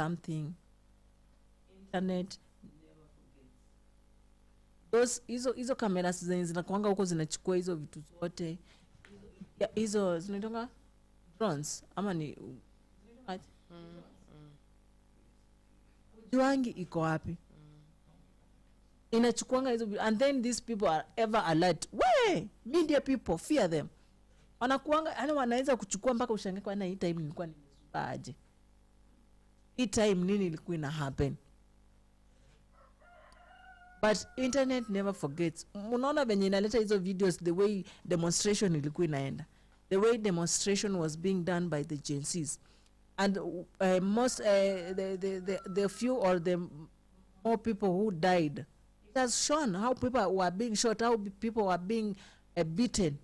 something. Internet never forgets. Hizo cameras zinakuanga huko zinachukua hizo vitu zote. Hizo zinaitwa drones ama ni juangi iko wapi? Inachukuanga hizo, and then these people are ever alert. We media people fear them. Wanakuanga wanaweza kuchukua mpaka ushangae kwa hii time nilikuwa nimezuaje. Hii time nini ilikuwa ina happen? But internet never forgets. Unaona venye inaleta hizo videos, the way demonstration ilikuwa inaenda. The way demonstration was being done by the Gen Zs. And most the few or the more people who died, it has shown how people were being shot, how people were being beaten.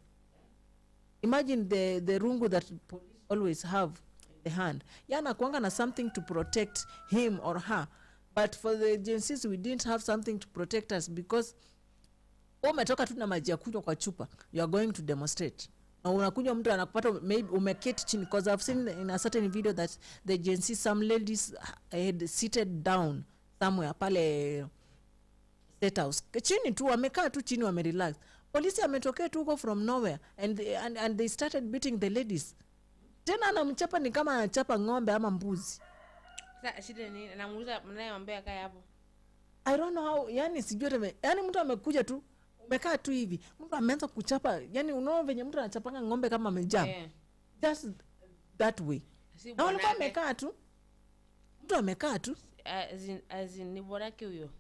Imagine the rungu that police always have in the hand. Yana kuanga na something to protect him or her. But for the Gen Zs, we didn't have something to protect us because umetoka tu na maji ya kunywa kwa chupa, you are going to demonstrate. Na unakunywa mtu anakupata maybe umeketi chini, because I've seen in a certain video that the Gen Z, some ladies had seated down somewhere pale State House. Chini tu wamekaa tu chini wamerelax. Polisi ametokea tu huko from nowhere and they started beating the ladies. Tena anamchapa ni kama anachapa ng'ombe ama mbuzi. Sasa shida ni anamuuliza mnayeombea kaya hapo. I don't know how, yani sijui yani mtu amekuja tu umekaa tu hivi, mtu ameanza kuchapa, yani unaona venye mtu anachapanga ng'ombe kama amejam. Yeah. Just that way. Na walikuwa amekaa tu. Mtu amekaa tu. As in ni bwanake huyo.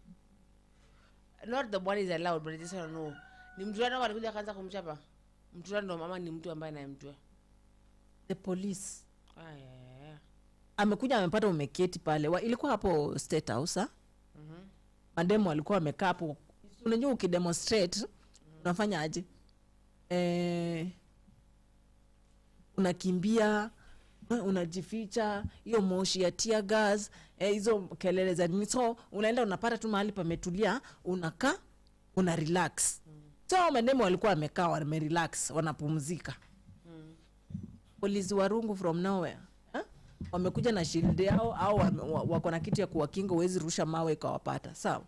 Not the body is allowed, but I just don't know. Ni mtu ndo alikuja kaanza kumchapa. Mtu ndo mama ni mtu ambaye anayemjua. The police. Yeah. Amekuja amepata umeketi pale. Ilikuwa hapo State House, ha? Mademo walikuwa wamekaa hapo. Unajua ukidemonstrate unafanya aje? Unakimbia, unajificha, hiyo moshi ya tear gas, hizo kelele za nini. So unaenda unapata tu mahali pametulia, unakaa, una relax. So mademo walikuwa wamekaa, wame relax, wanapumzika. Polisi warungu from nowhere, wamekuja na shield yao au wako na kitu ya kuwakinga uwezi rusha mawe ikawapata. Sawa?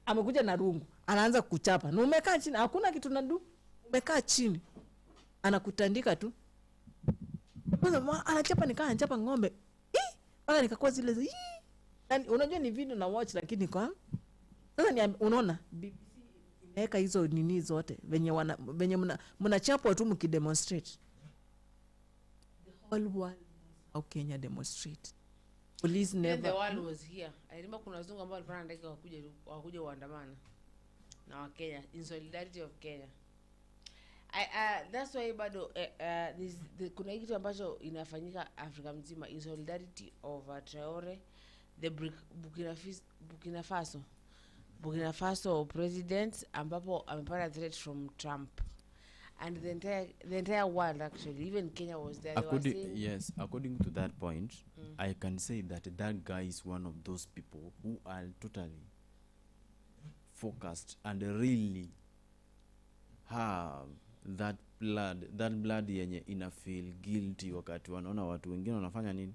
Amekuja na rungu, anaanza kuchapa. Na umekaa chini, hakuna kitu nadu. Umekaa chini. Anakutandika tu. Anachapa nikaa anachapa ng'ombe. Wala nikakuwa zile. Yani unajua ni video na watch lakini kwa sasa ni unaona BBC imeweka hizo nini zote venye mnachapwa tu mkidemonstrate. The whole world how Kenya demonstrate. Police never. The world was here. I remember kuna wazungu ambao walipanda ndege wakuja waandamana na wa Kenya in solidarity of Kenya. That's why bado kuna kitu ambacho inafanyika Afrika mzima in solidarity of Traore, the Burkina Faso president ambapo amepata threat from Trump. And the entire world actually, even Kenya was there. According to that point, I can say that guy is one of those people who are totally focused and really have that blood yenye ina feel guilty wakati wanaona watu wengine wanafanya nini,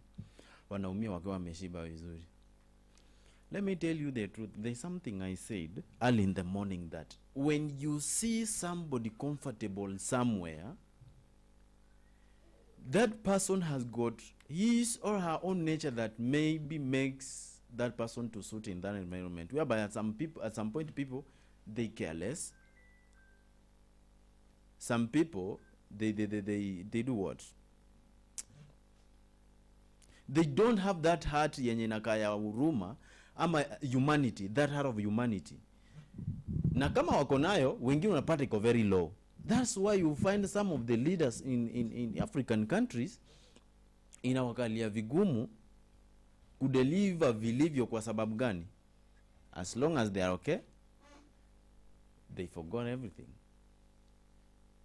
wanaumia wakiwa wameshiba vizuri. Let me tell you the truth. There's something I said early in the morning that when you see somebody comfortable somewhere, that person has got his or her own nature that maybe makes that person to suit in that environment. Whereby at some point people they care less. Some people they do what? They don't have that heart yenye nakaya huruma ama humanity, that heart of humanity. Na kama wako nayo wengine unapata iko very low. That's why you find some of the leaders in African countries inawakalia vigumu kudeliver vilivyo. Kwa sababu gani? As long as they are okay, they forgot everything.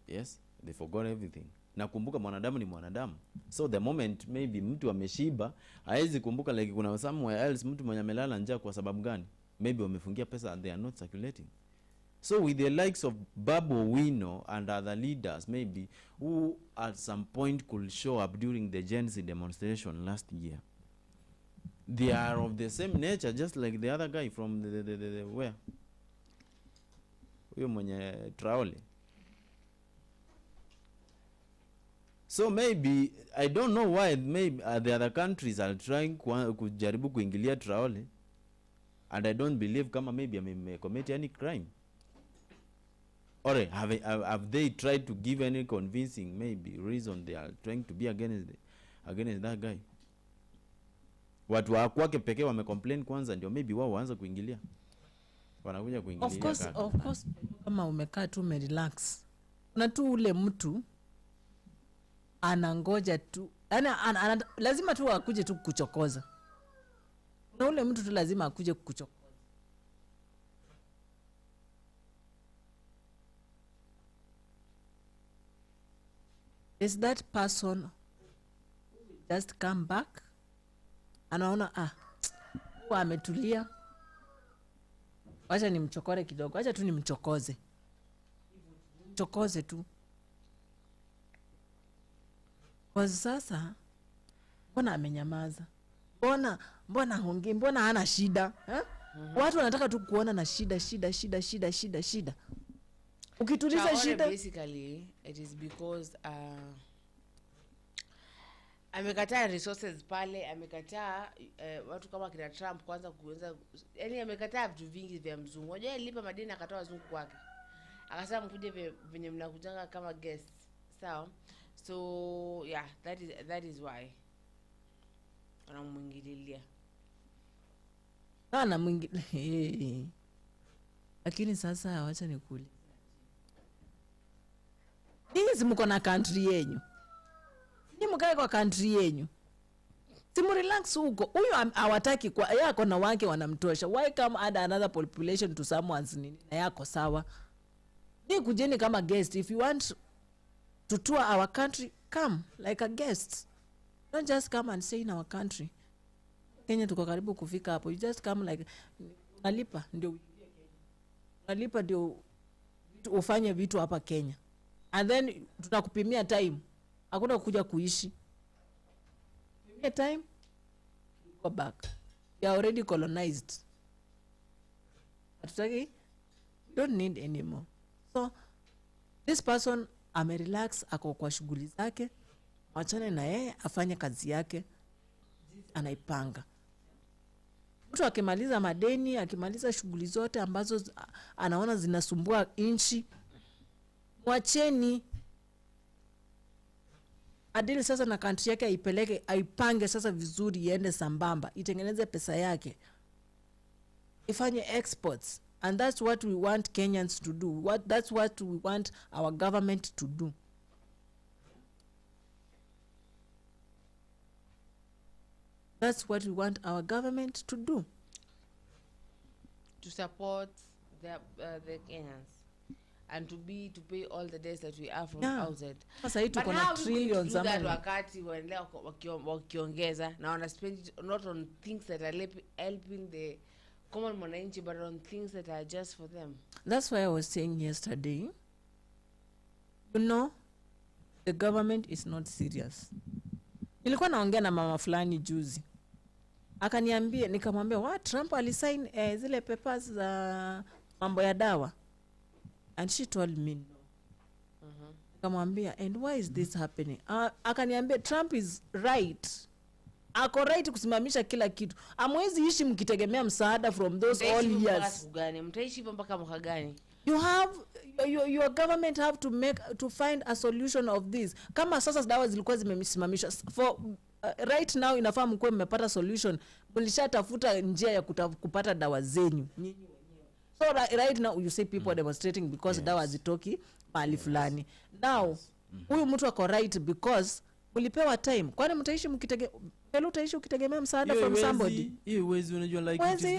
Yes, they forgot everything. Na kumbuka mwanadamu ni mwanadamu. So the moment maybe mtu ameshiba, haizi kumbuka like kuna somewhere else mtu mwenye amelala njaa. Kwa sababu gani? Maybe wamefungia pesa and they are not circulating. So with the likes of Babu Owino and other leaders maybe who at some point could show up during the Gen Z demonstration last year, they are of the same nature, just like the other guy from the where huyo mwenye Traore. So maybe I don't know why maybe the other countries are trying kujaribu kuingilia Traore, and I don't believe kama maybe may commit any crime. Or have they tried to give any convincing maybe reason they are trying to be against that guy? Watu wa kwake pekee wamecomplain kwanza, ndio maybe wao waanza kuingilia, wanakuja kuingilia. Of course kama umekaa tu umerelax, na tu ule mtu anangoja tu, lazima tu akuje tu kuchokoza, na ule mtu tu lazima akuje kuchokoza. Is that person just come back, anaona huwa ametulia, wacha nimchokore kidogo, wacha tu nimchokoze tu. Kwa sasa mbona amenyamaza? Mbona hongi? Mbona hana shida? Watu wanataka tu kuona na shida. Ukituliza shida, basically it is because amekataa resources pale, amekataa watu kama kina Trump kwanza kuanza, yani amekataa vitu vingi vya mzungu. Unajua alipa madeni akatoa wazungu kwake, akasema mkuje venye mnakujanga kama guest, sawa? So yeah, that is why anamuingililia ana mwingine. Lakini sasa wacha nikuli, hizi mko na country yenyu, ni mkae kwa country yenyu, simu relax huko. Huyo hawataki kwa yako na wake wanamtosha. Why come add another population to someone's nini na yako sawa? Ni kujeni kama guest. If you want to tour our country, come like a guest. Don't just come and stay in our country. Kenya tuko karibu kufika hapo. You just come like unalipa ndio ufanye vitu hapa Kenya. And then tutakupimia time. Hakuna kuja kuishi. Pimia time, go back. You are already colonized. Atutaki, don't need anymore. So this person amerelax, ako kwa shughuli zake, wachane na yeye afanye kazi yake, anaipanga. Mtu akimaliza madeni, akimaliza shughuli zote ambazo anaona zinasumbua nchi, mwacheni adili sasa na country yake, aipeleke, aipange sasa vizuri, iende sambamba, itengeneze pesa yake, ifanye exports. And that's what we want Kenyans to do. That's what we want our government to do. That's what we want our government to do. To support the Kenyans and to pay all the debts that we have from outside. Sasa hii tuko na trillions ama wakati waendelea wakiongeza na wana spend it not on things that are helping the common mwananchi, but on things that are just for them. That's why I was saying yesterday, the government is not serious. Nilikuwa naongea na mama fulani juzi, akaniambia, nikamwambia, what, Trump alisign zile papers za mambo ya dawa? And she told me no. Nikamwambia, and why is this happening? Akaniambia, Trump is right. Ako right kusimamisha kila kitu. Amwezi ishi mkitegemea msaada from those all years. Mtaishi mpaka mwaka gani? You have your government have to find a solution of this. Kama sasa dawa zilikuwa zimesimamishwa, for right now inafaa mkuwe mmepata solution. Mlishatafuta njia ya kupata dawa zenyu nyinyi wenyewe. So right now you say people are demonstrating because dawa zitoki mahali fulani. Now huyu mtu ako right because mlipewa time. Kwani mtaishi ukitegemea msaada from somebody?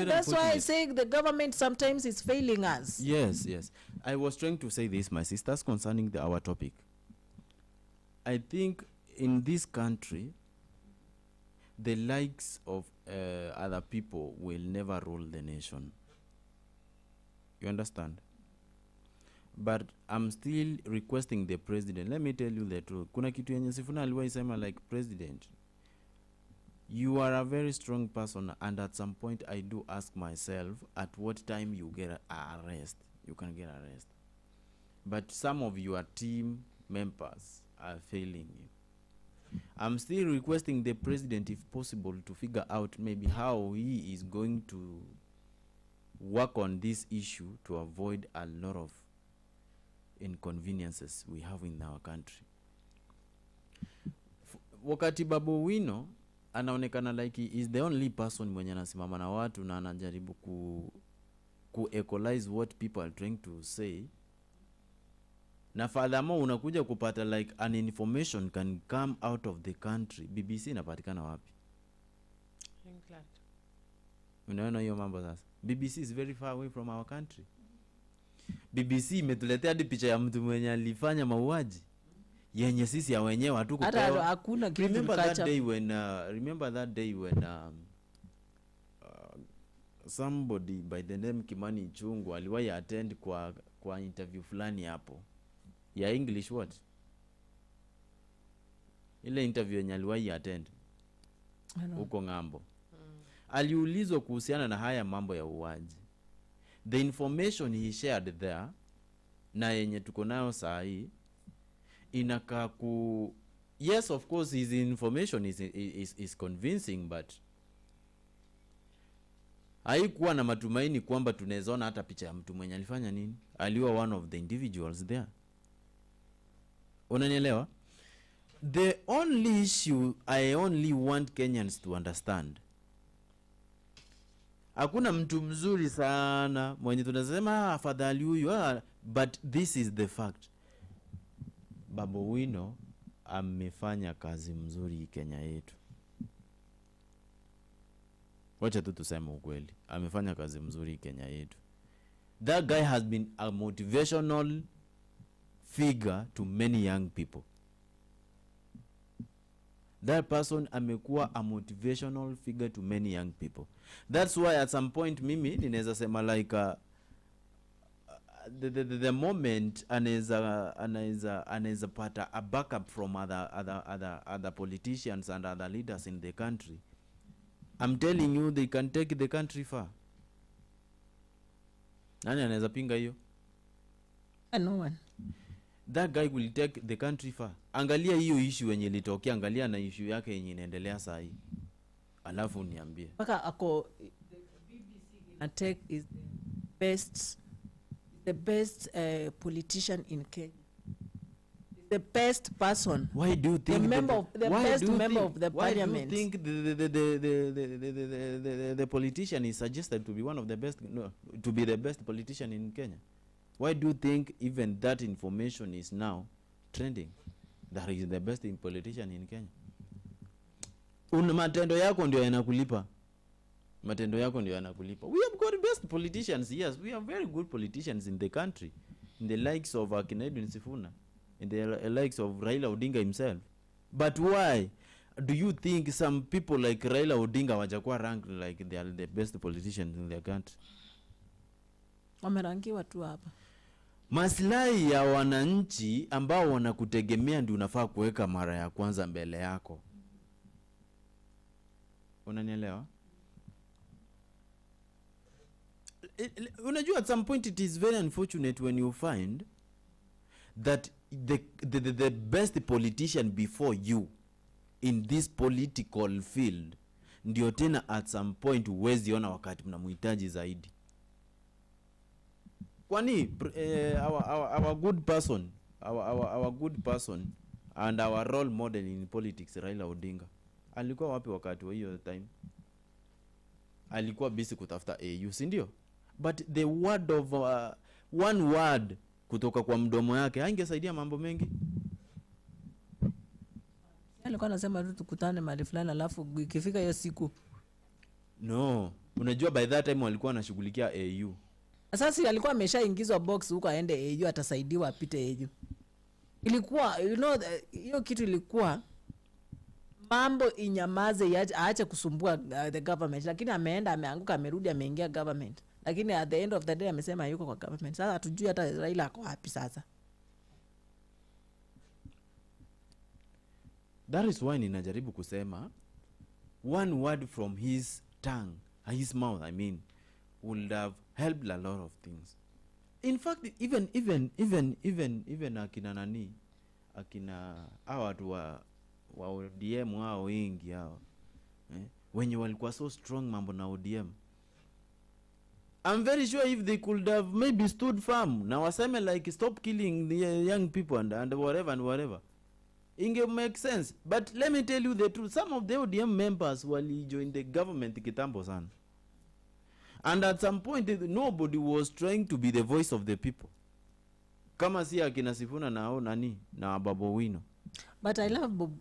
That's why I say the government sometimes is failing us. Yes. I was trying to say this, my sisters, concerning our topic. I think in this country, the likes of other people will never rule the nation. You understand? But I'm still requesting the president. Let me tell you the truth. Kuna kitu yenye Sifuna aliwahi sema like president. You are a very strong person, and at some point I do ask myself at what time you get arrest. You can get arrested. But some of your team members are failing you. I'm still requesting the president, if possible, to figure out maybe how he is going to work on this issue to avoid a lot of inconveniences we have in our country. Wakati Babu Owino anaonekana like he is the only person mwenye anasimama na watu na anajaribu ku equalize what people are trying to say, na furthermore unakuja kupata like an information can come out of the country. BBC inapatikana wapi? England. Unaona hiyo mambo sasa. BBC is very far away from our country. BBC imetuletea hadi picha ya mtu mwenye alifanya mauaji yenye sisi ya wenyewe hatu kupewa. Hata hakuna kitu. Remember that day when somebody by the name Kimani Ichung'wah aliwahi attend kwa interview fulani hapo ya English what? Ile interview yenye aliwahi attend huko ngambo. Aliulizwa kuhusiana na haya mambo ya uwaji. The information he shared there na yenye tuko nayo saa hii inakaa yes, of course his information is convincing, but haikuwa na matumaini kwamba tunawezaona hata picha ya mtu mwenye alifanya nini, aliwa one of the individuals there. Unanielewa? The only issue I only want Kenyans to understand, hakuna mtu mzuri sana mwenye tunasema afadhali huyu, but this is the fact. Babu Owino amefanya kazi mzuri Kenya yetu. Wacha tu tuseme ukweli, amefanya kazi mzuri Kenya yetu. That guy has been a motivational figure to many young people. That person amekuwa a motivational figure to many young people. That's why at some point mimi ninaweza sema like the moment anaweza pata a backup from other politicians and other leaders in the country, I'm telling you they can take the country far. Nani anaweza pinga hiyo? No one. That guy will take the country far. Angalia hiyo issue yenye ilitokea, angalia na issue yake yenye inaendelea saa hii. Alafu niambie. Paka ako Attack is the best politician in Kenya. The best person. Why do you think the member of the parliament? Why do you think the politician is suggested to be one of the best, to be the best politician in Kenya? Why do you think even that information is now trending, that is the best politician in Kenya? Matendo yako ndio yanakulipa. Matendo yako ndio yanakulipa. We have got best politicians, yes. We have very good politicians in the country. In the likes of Edwin Sifuna. In the likes of Raila Odinga himself. But why do you think some people like Raila Odinga wajakuwa ranked like they are the best politicians in their country? Wamerangiwa tu hapa. Maslahi ya wananchi ambao wanakutegemea ndio unafaa kuweka mara ya kwanza mbele yako. Unanielewa? Unajua at some point it is very unfortunate when you find that the best politician before you in this political field ndio tena at some point huwezi ona wakati mnamhitaji zaidi. Kwani our good person, our good person and our role model in politics, Raila Odinga, alikuwa wapi wakati wa hiyo time? Alikuwa busy kutafuta AU, si ndio? But the word of one word kutoka kwa mdomo yake haingesaidia mambo mengi. Alikuwa anasema tu tukutane mahali fulani alafu ikifika hiyo siku. No, unajua by that time walikuwa wanashughulikia AU. Sasa alikuwa ameshaingizwa box huko aende AU, atasaidiwa apite AU. Ilikuwa hiyo kitu ilikuwa mambo inyamaze, aache kusumbua the government, lakini ameenda ameanguka amerudi ameingia government, lakini at the end of the day amesema yuko kwa government. Sasa hatujui hata Raila ako wapi sasa. That is why ninajaribu kusema one word from his tongue, his mouth, I mean, would have helped a lot of things. In fact, even akina nani, akina hawa watu wa ODM hao wengi hao, wenye walikuwa so strong mambo na ODM, I'm very sure if they could have maybe stood firm na waseme like stop killing the young people and whatever, inge make sense. But let me tell you the truth, some of the ODM members wali join the government kitambo sana, and at some point nobody was trying to be the voice of the people, kama si akina Sifuna nao nani na Babu Owino. But I love Bob.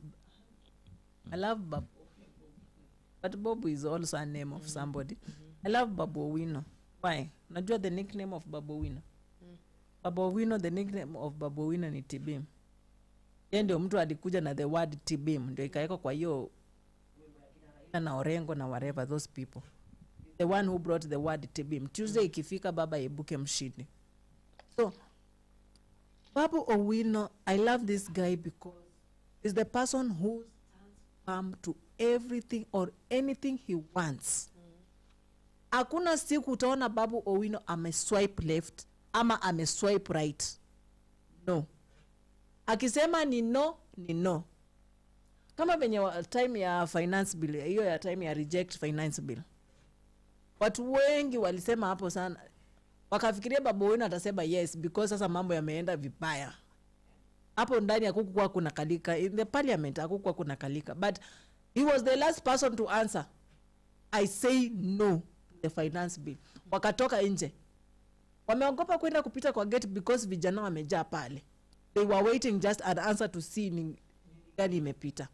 I love Babu. But Babu is also a name of somebody. I love Babu Owino. Why? Najua the nickname of Babu Owino. Babu Owino, the nickname of Babu Owino ni Tibim. Yeye ndio mtu alikuja na the word Tibim, ndio ikawekwa kwa hiyo na Orengo na whatever those people. The one who brought the word Tibim. Tuesday ikifika baba ibuke mshindi. So Babu Owino, I love this guy because he's the person who stands firm to everything or anything he wants. Hakuna siku utaona Babu Owino swipe left ama swipe right. No. Akisema ni no, ni no. Kama venye time ya finance bill, hiyo ya time ya reject finance bill, watu wengi walisema hapo sana, wakafikiria Babu Owino atasema yes because sasa mambo yameenda vibaya. Hapo ndani hakukuwa kuna kalika, in the parliament hakukuwa kuna kalika, but he was the last person to answer. I say no to the finance bill. Wakatoka nje. Wameogopa kwenda kupita kwa gate because vijana wamejaa pale. They were waiting just an answer to see ni gani imepita.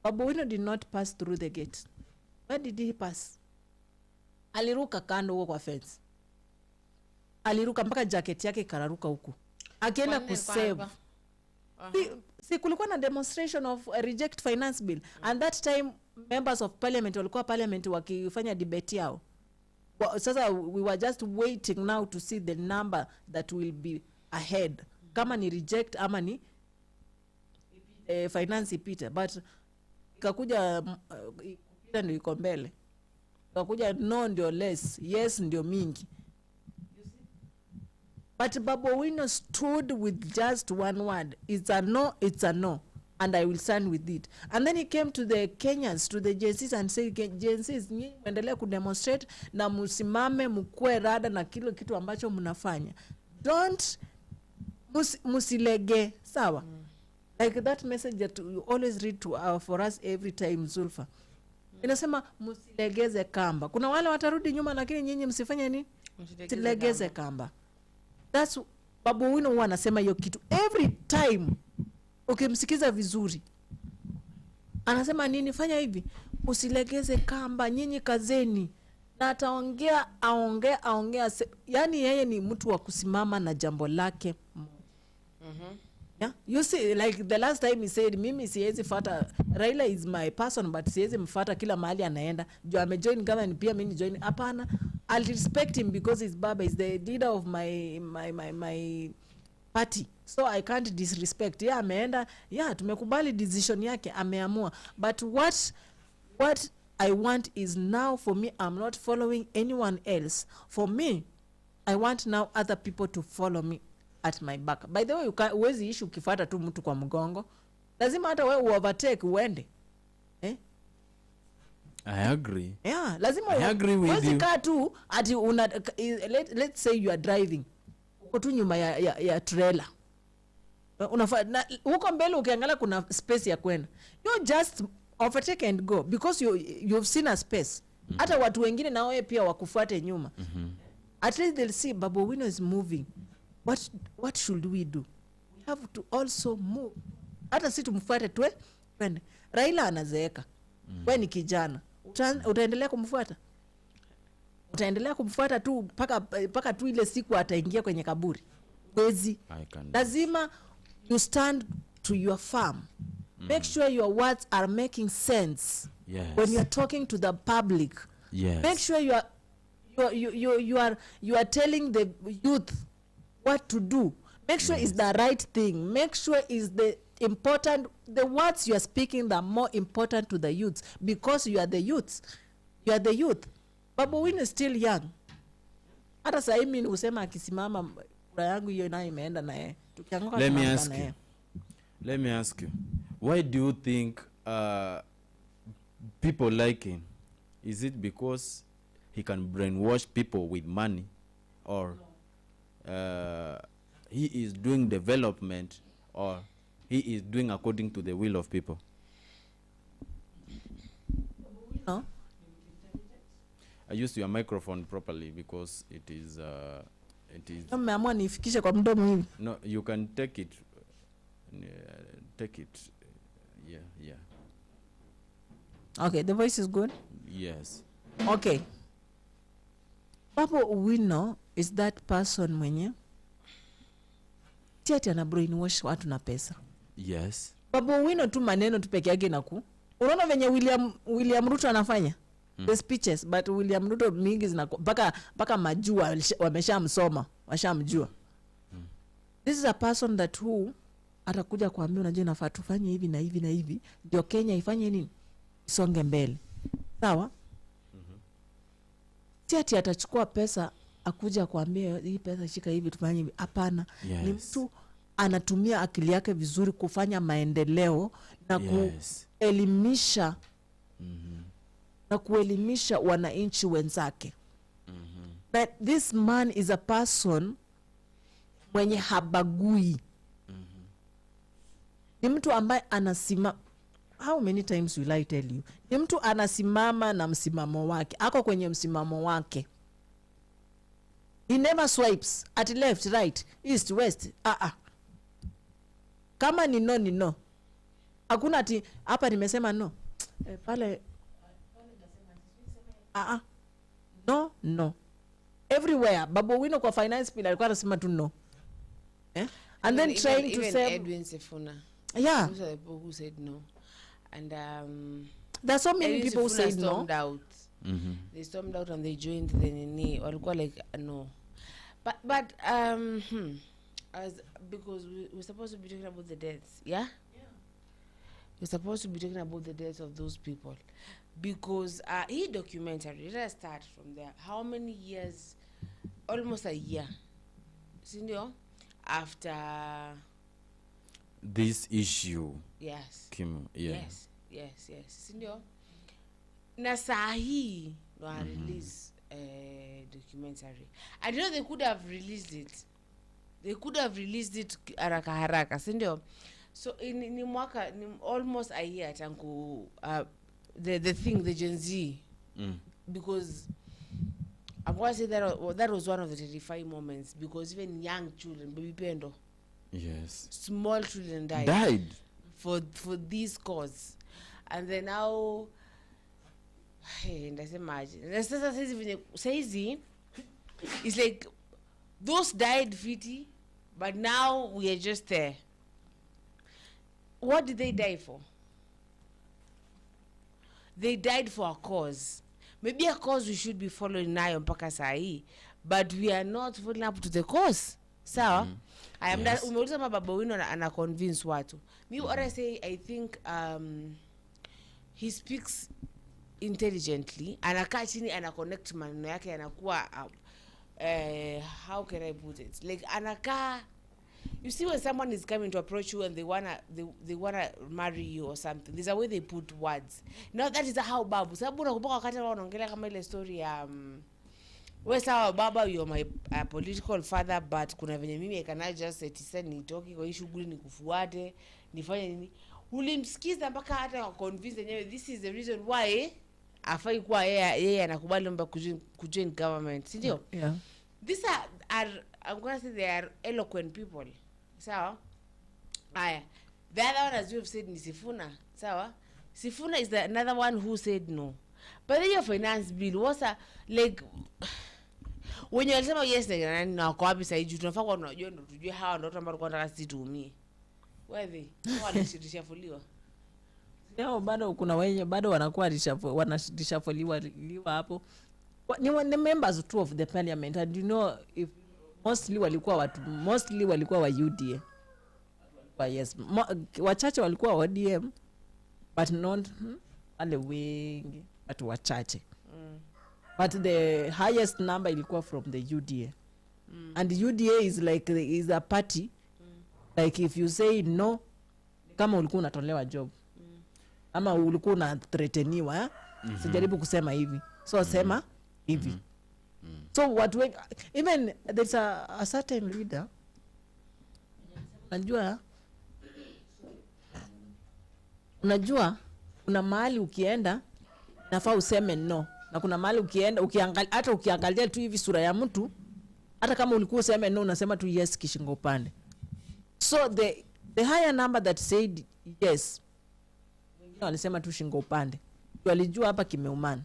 Babu Owino did not pass through the gate. Where did he pass? Aliruka kando huko kwa fence. Aliruka mpaka jacket yake ikararuka huko. Akienda kusave. Si kulikuwa na demonstration of a reject finance bill. And that time members of parliament walikuwa parliament wakifanya debate yao. Sasa we were just waiting now to see the number that will be ahead. Kama ni reject ama ni finance ipite. But ikakuja ipita ndio iko mbele. Ikakuja no ndio less, yes ndio mingi. But Babu Owino stood with just one word. It's a no, it's a no. And I will stand with it. And then he came to the Kenyans, to the JCs and said, JCs, nyinyi muendelee kudemonstrate na musimame mkue rada na kile kitu ambacho mnafanya. Don't musilege, sawa? Like that message that you always read to for us every time, Zulfa. Inasema musilegeze kamba. Kuna wale watarudi nyuma lakini nyinyi msifanye nini? Musilegeze kamba. That's Babu Owino huwa anasema hiyo kitu every time. Ukimsikiza vizuri anasema nini? Fanya hivi, usilegeze kamba, nyinyi kazeni. Na ataongea aongea yani yeye ni mtu wa kusimama na jambo lake. Yeah, you see, like the last time he said, mimi siwezi fuata, Raila is my person but siwezi mfuata kila mahali anaenda. Jo amejoin government pia mimi join. Hapana, I'll respect him because his baba is the leader of my party. So I can't disrespect. Yeah, ameenda, yeah, tumekubali decision yake, ameamua. But what I want is now for me, I'm not following anyone else. For me, I want now other people to follow me at my back. By the way, uwezi ishi ukifuata tu mtu kwa mgongo. Lazima hata wewe overtake uende. I agree. Yeah, lazima I agree with you. Kaa tu ati let's say you are driving. Uko tu nyuma ya trailer. Uko mbele ukiangalia kuna space ya kwenda. You just overtake and go because you've seen a space. Hata watu wengine na wao pia wakufuate nyuma. At least they'll see Babu Owino is moving. What should we do? We have to also move. Hata si tumfuate twende. Raila anazeeka. Wewe ni kijana. Utaendelea kumfuata? Utaendelea kumfuata tu paka tu ile siku ataingia kwenye kaburi. Wezi. Lazima you stand to your farm. Make sure your words are making sense. Yes. When you are talking to the public. Yes. Make sure you are telling the youth what to do. Make sure it's the right thing. Make sure it's important. The words you are speaking that are more important to the youths because you are the youths. You are the youth. Babu Owino is still young. Hata sasa mimi usema akisimama kura yangu hiyo nayo imeenda na yeye. Tukianguka tunaanguka na yeye. Let me ask you. Why do you think people like him? Is it because he can brainwash people with money, or he is doing development, or he is doing according to the will of people? No. I use your microphone properly because it is Mmeamua nifikishe kwa mdomo hivi. no, you can take it yeah. Okay, the voice is good. Yes. Okay. Babu Owino is that person mwenye tiati ana brainwash watu na pesa. Yes. Babu Owino tu maneno tu peke yake naku. Unaona venye William Ruto anafanya? The speeches, but William Ruto mingi zinaku baka majua wameshamsoma, washamjua. This is a person that who atakuja kuambia unajua nafaa tufanye hivi na hivi na hivi ndio Kenya ifanye nini? Isonge mbele. Sawa? Tiati atachukua pesa akuja kuambia hii pesa shika hivi tufanye hivi. Hapana. Yes. Ni mtu anatumia akili yake vizuri kufanya maendeleo na kuelimisha na kuelimisha wananchi wenzake. That this man is a person mwenye habagui. Ni mtu ambaye anasima. How many times will I tell you? Ni mtu anasimama na msimamo wake. Ako kwenye msimamo wake. He never swipes at left, right, east, west. Kama ni no, ni no. Hakuna ati hapa nimesema no. Pale no. Everywhere. Babu Owino kwa finance bill alikuwa anasema tu no. And then trying to say Edwin Sifuna. Yeah. Those are the people who said no. And there's so many Edwin people who Sifuna said stormed no. out. They stormed out and they joined the Nini. Walikuwa like no. But as because we're supposed to be talking about the deaths, yeah? We're supposed to be talking about the deaths of those people. Because he documentary, let us start from there. How many years? Almost a year. Sindio? After this issue. Yes. Kim, yeah. Yes. Sindio? Na sahi no release documentary. I know they could have released it. Haraka, sindio? So in mwaka almost a year tangu the thing, the Gen Z, because I'm going to say that was one of the terrifying moments, because even young children, baby pendo, Yes. small children died for this cause. And then now, hey, that's imagine. It's like those died fiti, but now we are just there. What did they die for? They died for a cause. Maybe a cause we should be following now mpaka sahi, but we are not following up to the cause. Sawa? I am that umeuliza Babu Owino ana convince watu. Me what I say, I think he speaks intelligently, anakaa chini ana connect maneno yake anakuwa how can I put it? Like anakaa, you see when someone is coming to approach you and they wanna marry you or something, there's a way they put words. Now that is how Babu. Sababu unakumbuka wakati wanaongelea kama ile story ya wewe sawa baba, you're my political father, but kuna venye mimi I cannot just say nitoki kwa hii shughuli nikufuate nifanye nini. Ulimsikiza mpaka hata convince yenyewe this is the reason why afai kwa yeye anakubali mba kujoin government, si ndio? Yeah. These are I'm going to say they are eloquent people. Sawa? Aya. The other one, as you have said, ni Sifuna. Sawa? Sifuna is another one who said no. But then your finance bill was like when you alisema yes na kwa wapi sasa tunafaa kwa unajua ndo tujue hawa ndo watu ambao wanataka sisi tuumie. Wewe wanashirishafuliwa. Leo bado kuna wenye bado wanakuwa wanashafuliwa hapo. Ni members two of the parliament, and you know if mostly walikuwa wa UDA. yes, wachache walikuwa ODM but not wale wengi, but wachache. But the highest number ilikuwa from the UDA. And UDA is like is a party. Like if you say no, kama ulikuwa unatolewa job. Ama ulikuwa unathreateniwa, sijaribu kusema hivi. So sema hivi. So what we, even there's a certain leader, unajua kuna mahali ukienda nafaa useme no, na kuna mahali ukienda hata ukiangalia tu hivi sura ya mtu, hata kama ulikuwa useme no unasema tu yes kishingo upande. So the higher number that said yes, wengine walisema tu shingo upande, walijua hapa kimeumana.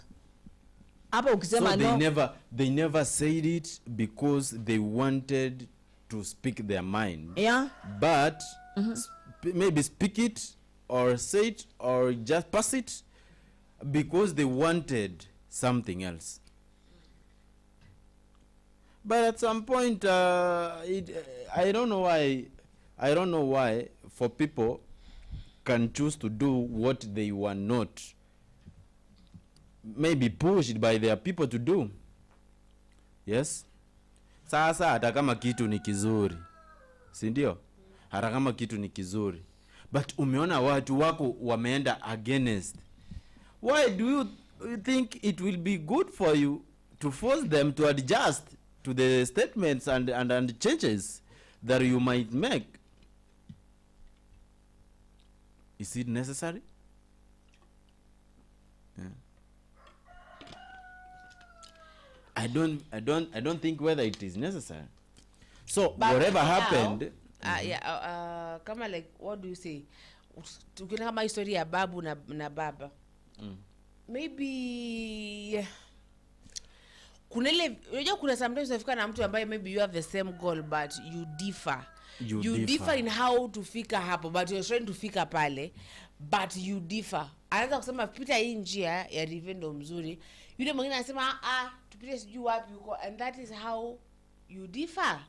Hapa ukisema so no, they never said it because they wanted to speak their mind. Yeah. But maybe speak it or say it or just pass it because they wanted something else. But at some point, I don't know why for people can choose to do what they were not maybe pushed by their people to do. Yes. Sasa hata kama kitu ni kizuri, si ndio? Hata kama kitu ni kizuri, but umeona watu wako wameenda against. Why do you think it will be good for you to force them to adjust to the statements and changes that you might make? Is it necessary? Yeah. I don't think whether it is necessary. So but whatever happened, kama like what do you say, tukina kama historia ya babu na baba, maybe kuna ile, unajua kuna sometimes unafika na mtu ambaye maybe you have the same goal but you differ. You differ in how to fika hapo, but you're trying to fika pale, but you differ. Anaweza kusema pita hii njia ya rivendo mzuri, yule mwingine anasema tupite sijui wapi huko, and that is how you differ.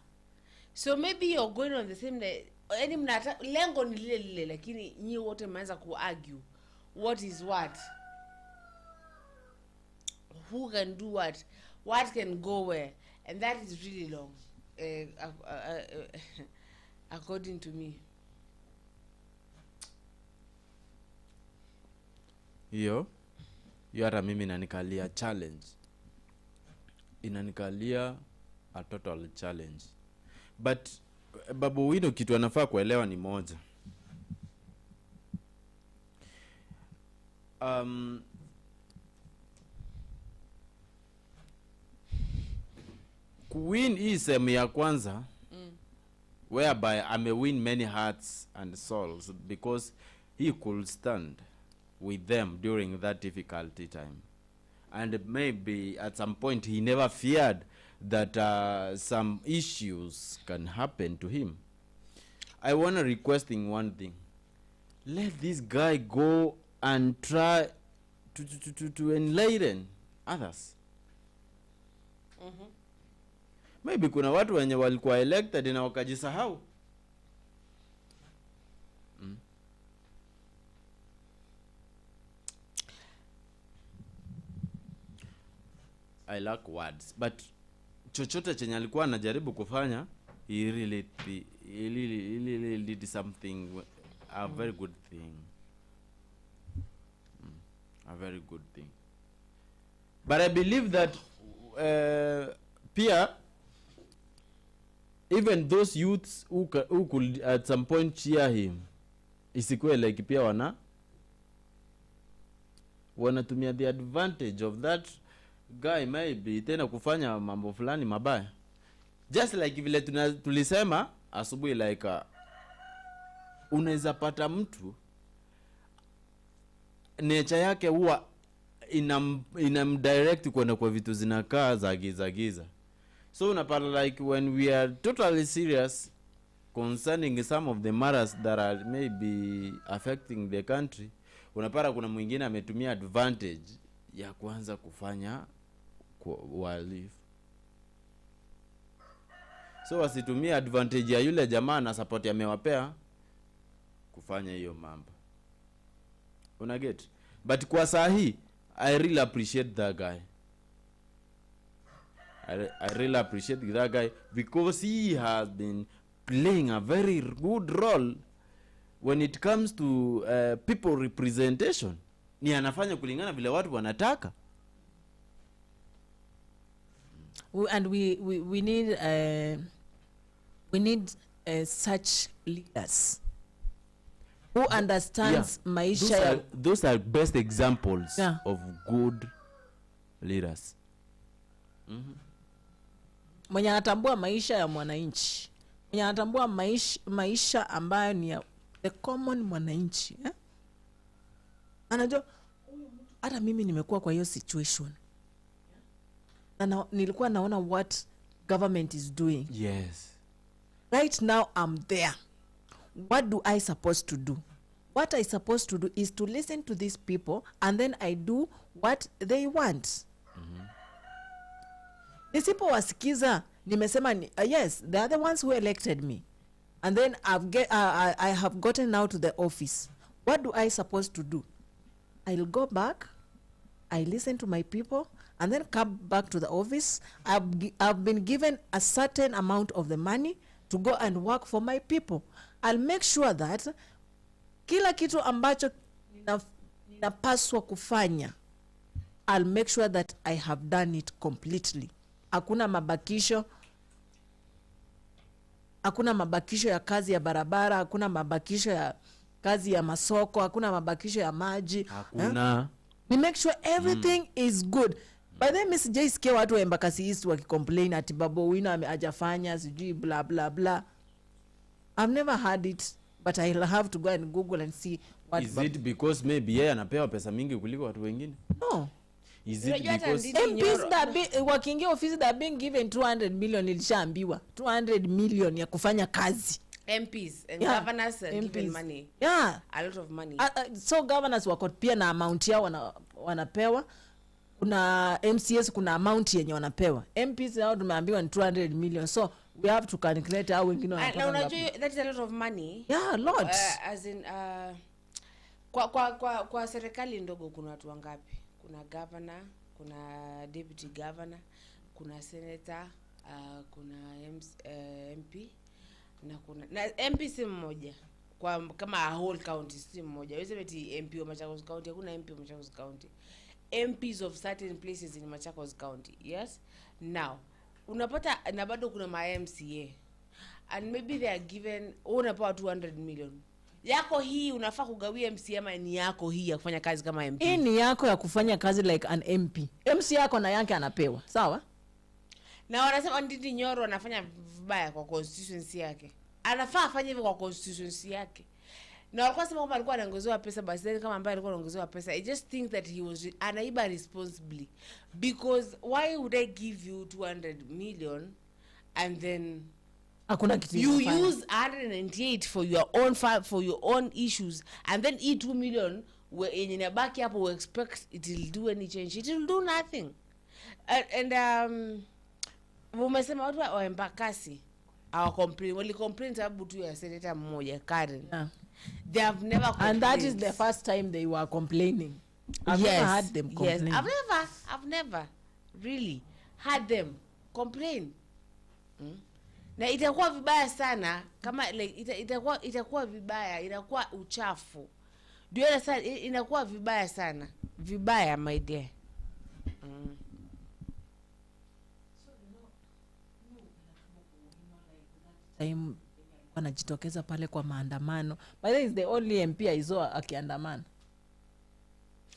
So maybe you're going on the same, yani lengo ni lile lakini nyinyi wote mnaanza kuargue what is what, who can do what can go where, and that is really long, according to me. Hiyo hata mimi inanikalia challenge, inanikalia a total challenge. But Babu Owino kitu anafaa kuelewa ni moja. Kuwin is sehemu ya kwanza, whereby I may win many hearts and souls because he could stand with them during that difficulty time. And maybe at some point he never feared that some issues can happen to him. I want to requesting one thing. Let this guy go and try to enlighten others. Maybe kuna watu wenye walikuwa elected na wakajisahau. I lack words, but chochote chenye alikuwa anajaribu kufanya, he really did something, a very good thing. A very good thing. But I believe that Pia, even those youths who could at some point cheer him, isikuwe like pia wanatumia the advantage of that guy maybe tena kufanya mambo fulani mabaya. Just like vile tulisema asubuhi, like unaweza pata mtu nature yake huwa inamdirect kwenda kwa vitu zinakaa za giza. So unapata like when we are totally serious concerning some of the matters that are maybe affecting the country, unapata kuna mwingine ametumia advantage ya kuanza kufanya uhalifu. So wasitumia advantage ya yule jamaa na support amewapea kufanya hiyo mambo. Una get? But kwa sahi I really appreciate that guy. I really appreciate that guy because he has been playing a very good role when it comes to people representation. Ni anafanya kulingana vile watu wanataka. And we need such leaders who understands maisha. Those are best examples of good leaders. Mwenye anatambua maisha ya mwananchi, mwenye anatambua maisha ambayo ni ya the common mwananchi, anajua hata mimi nimekuwa kwa hiyo situation na nilikuwa naona what government is doing. Yes. Right now I'm there. What do I supposed to do? What I supposed to do is to listen to these people and then I do what they want. Nisipo wasikiza, nimesema yes, they are the ones who elected me. And then I have gotten now to the office. What do I supposed to do? I'll go back, I listen to my people, and then come back to the office. I've been given a certain amount of the money to go and work for my people. I'll make sure that kila kitu ambacho ninapaswa kufanya, I'll make sure that I have done it completely. Hakuna mabakisho ya kazi ya barabara, hakuna mabakisho ya kazi ya masoko, hakuna mabakisho ya maji. Hakuna. We make sure everything is good. By the way, Miss J.S.K. watu wa Embakasi East wakicomplain ati Babu Owino hajafanya sijui blah blah blah. I've never heard it, but I'll have to go and Google and see what is it because maybe yeye anapewa pesa mingi kuliko watu wengine? No. Is it because MPs that wakiingia ofisi that being given 200 million ilishaambiwa 200 million ya kufanya kazi. MPs and governors are given money. Yeah. A lot of money. So governors wako pia na amount yao wanapewa. Kuna MCS kuna amount yenye wanapewa. MPs nao tumeambiwa ni 200 million. So we have to calculate how wengine wanapata. And unajua that is a lot of money. Yeah, a lot. As in kwa serikali ndogo kuna watu wangapi? Kuna governor, kuna deputy governor, kuna senator, kuna MP na MP si mmoja. Kwa kama a whole county si mmoja. Wewe sema MP wa Machakos County, hakuna MP wa Machakos County. MPs of certain places in Machakos County. Yes. Now, unapata na bado kuna ma MCA. And maybe they are given unapewa 200 million. Yako hii unafaa kugawia MCA ama ni yako hii ya kufanya kazi kama MP? Hii ni yako ya kufanya kazi like an MP. MC yako na yake anapewa. Sawa? Na wanasema Ndindi Nyoro anafanya vibaya kwa constituency yake. Anafaa afanye hivyo kwa constituency yake. Na walikuwa sema kwamba alikuwa anaongezewa pesa, basi kama ambaye alikuwa anaongezewa pesa, I just think that he was anaiba responsibly, because why would I give you 200 million and then hakuna kitu you use 198 for your own issues, and then 2 million yenye inabaki hapo we expect it will do any change? It will do nothing. And umesema watu wa Embakasi wali complain sababu tu ya senator mmoja Karen. They have never complained. And that is the first time they were complaining. I've never heard them complain. Yes, I've never really heard them complain. Na itakuwa vibaya sana kama like itakuwa vibaya, inakuwa uchafu. Do you understand? Inakuwa vibaya sana. Vibaya, my dear. Time wanajitokeza pale kwa maandamano. By the way, is the only MP I saw akiandamana.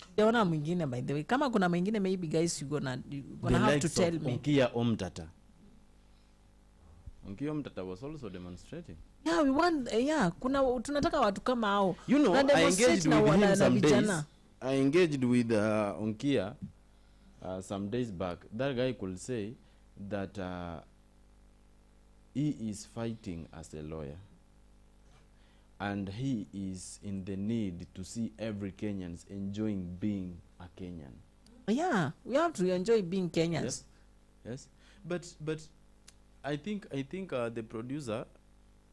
Sijaona mwingine by the way. Kama kuna mwingine maybe guys you gonna have to tell me. Onkia Omtata was also demonstrating. Yeah, we want tunataka watu kama hao. You know, I engaged with him some days. I engaged with Onkia some days back. That guy could say that he is fighting as a lawyer, and he is in the need to see every Kenyans enjoying being a Kenyan. Yeah, we have to enjoy being Kenyans. Yes. But I think the producer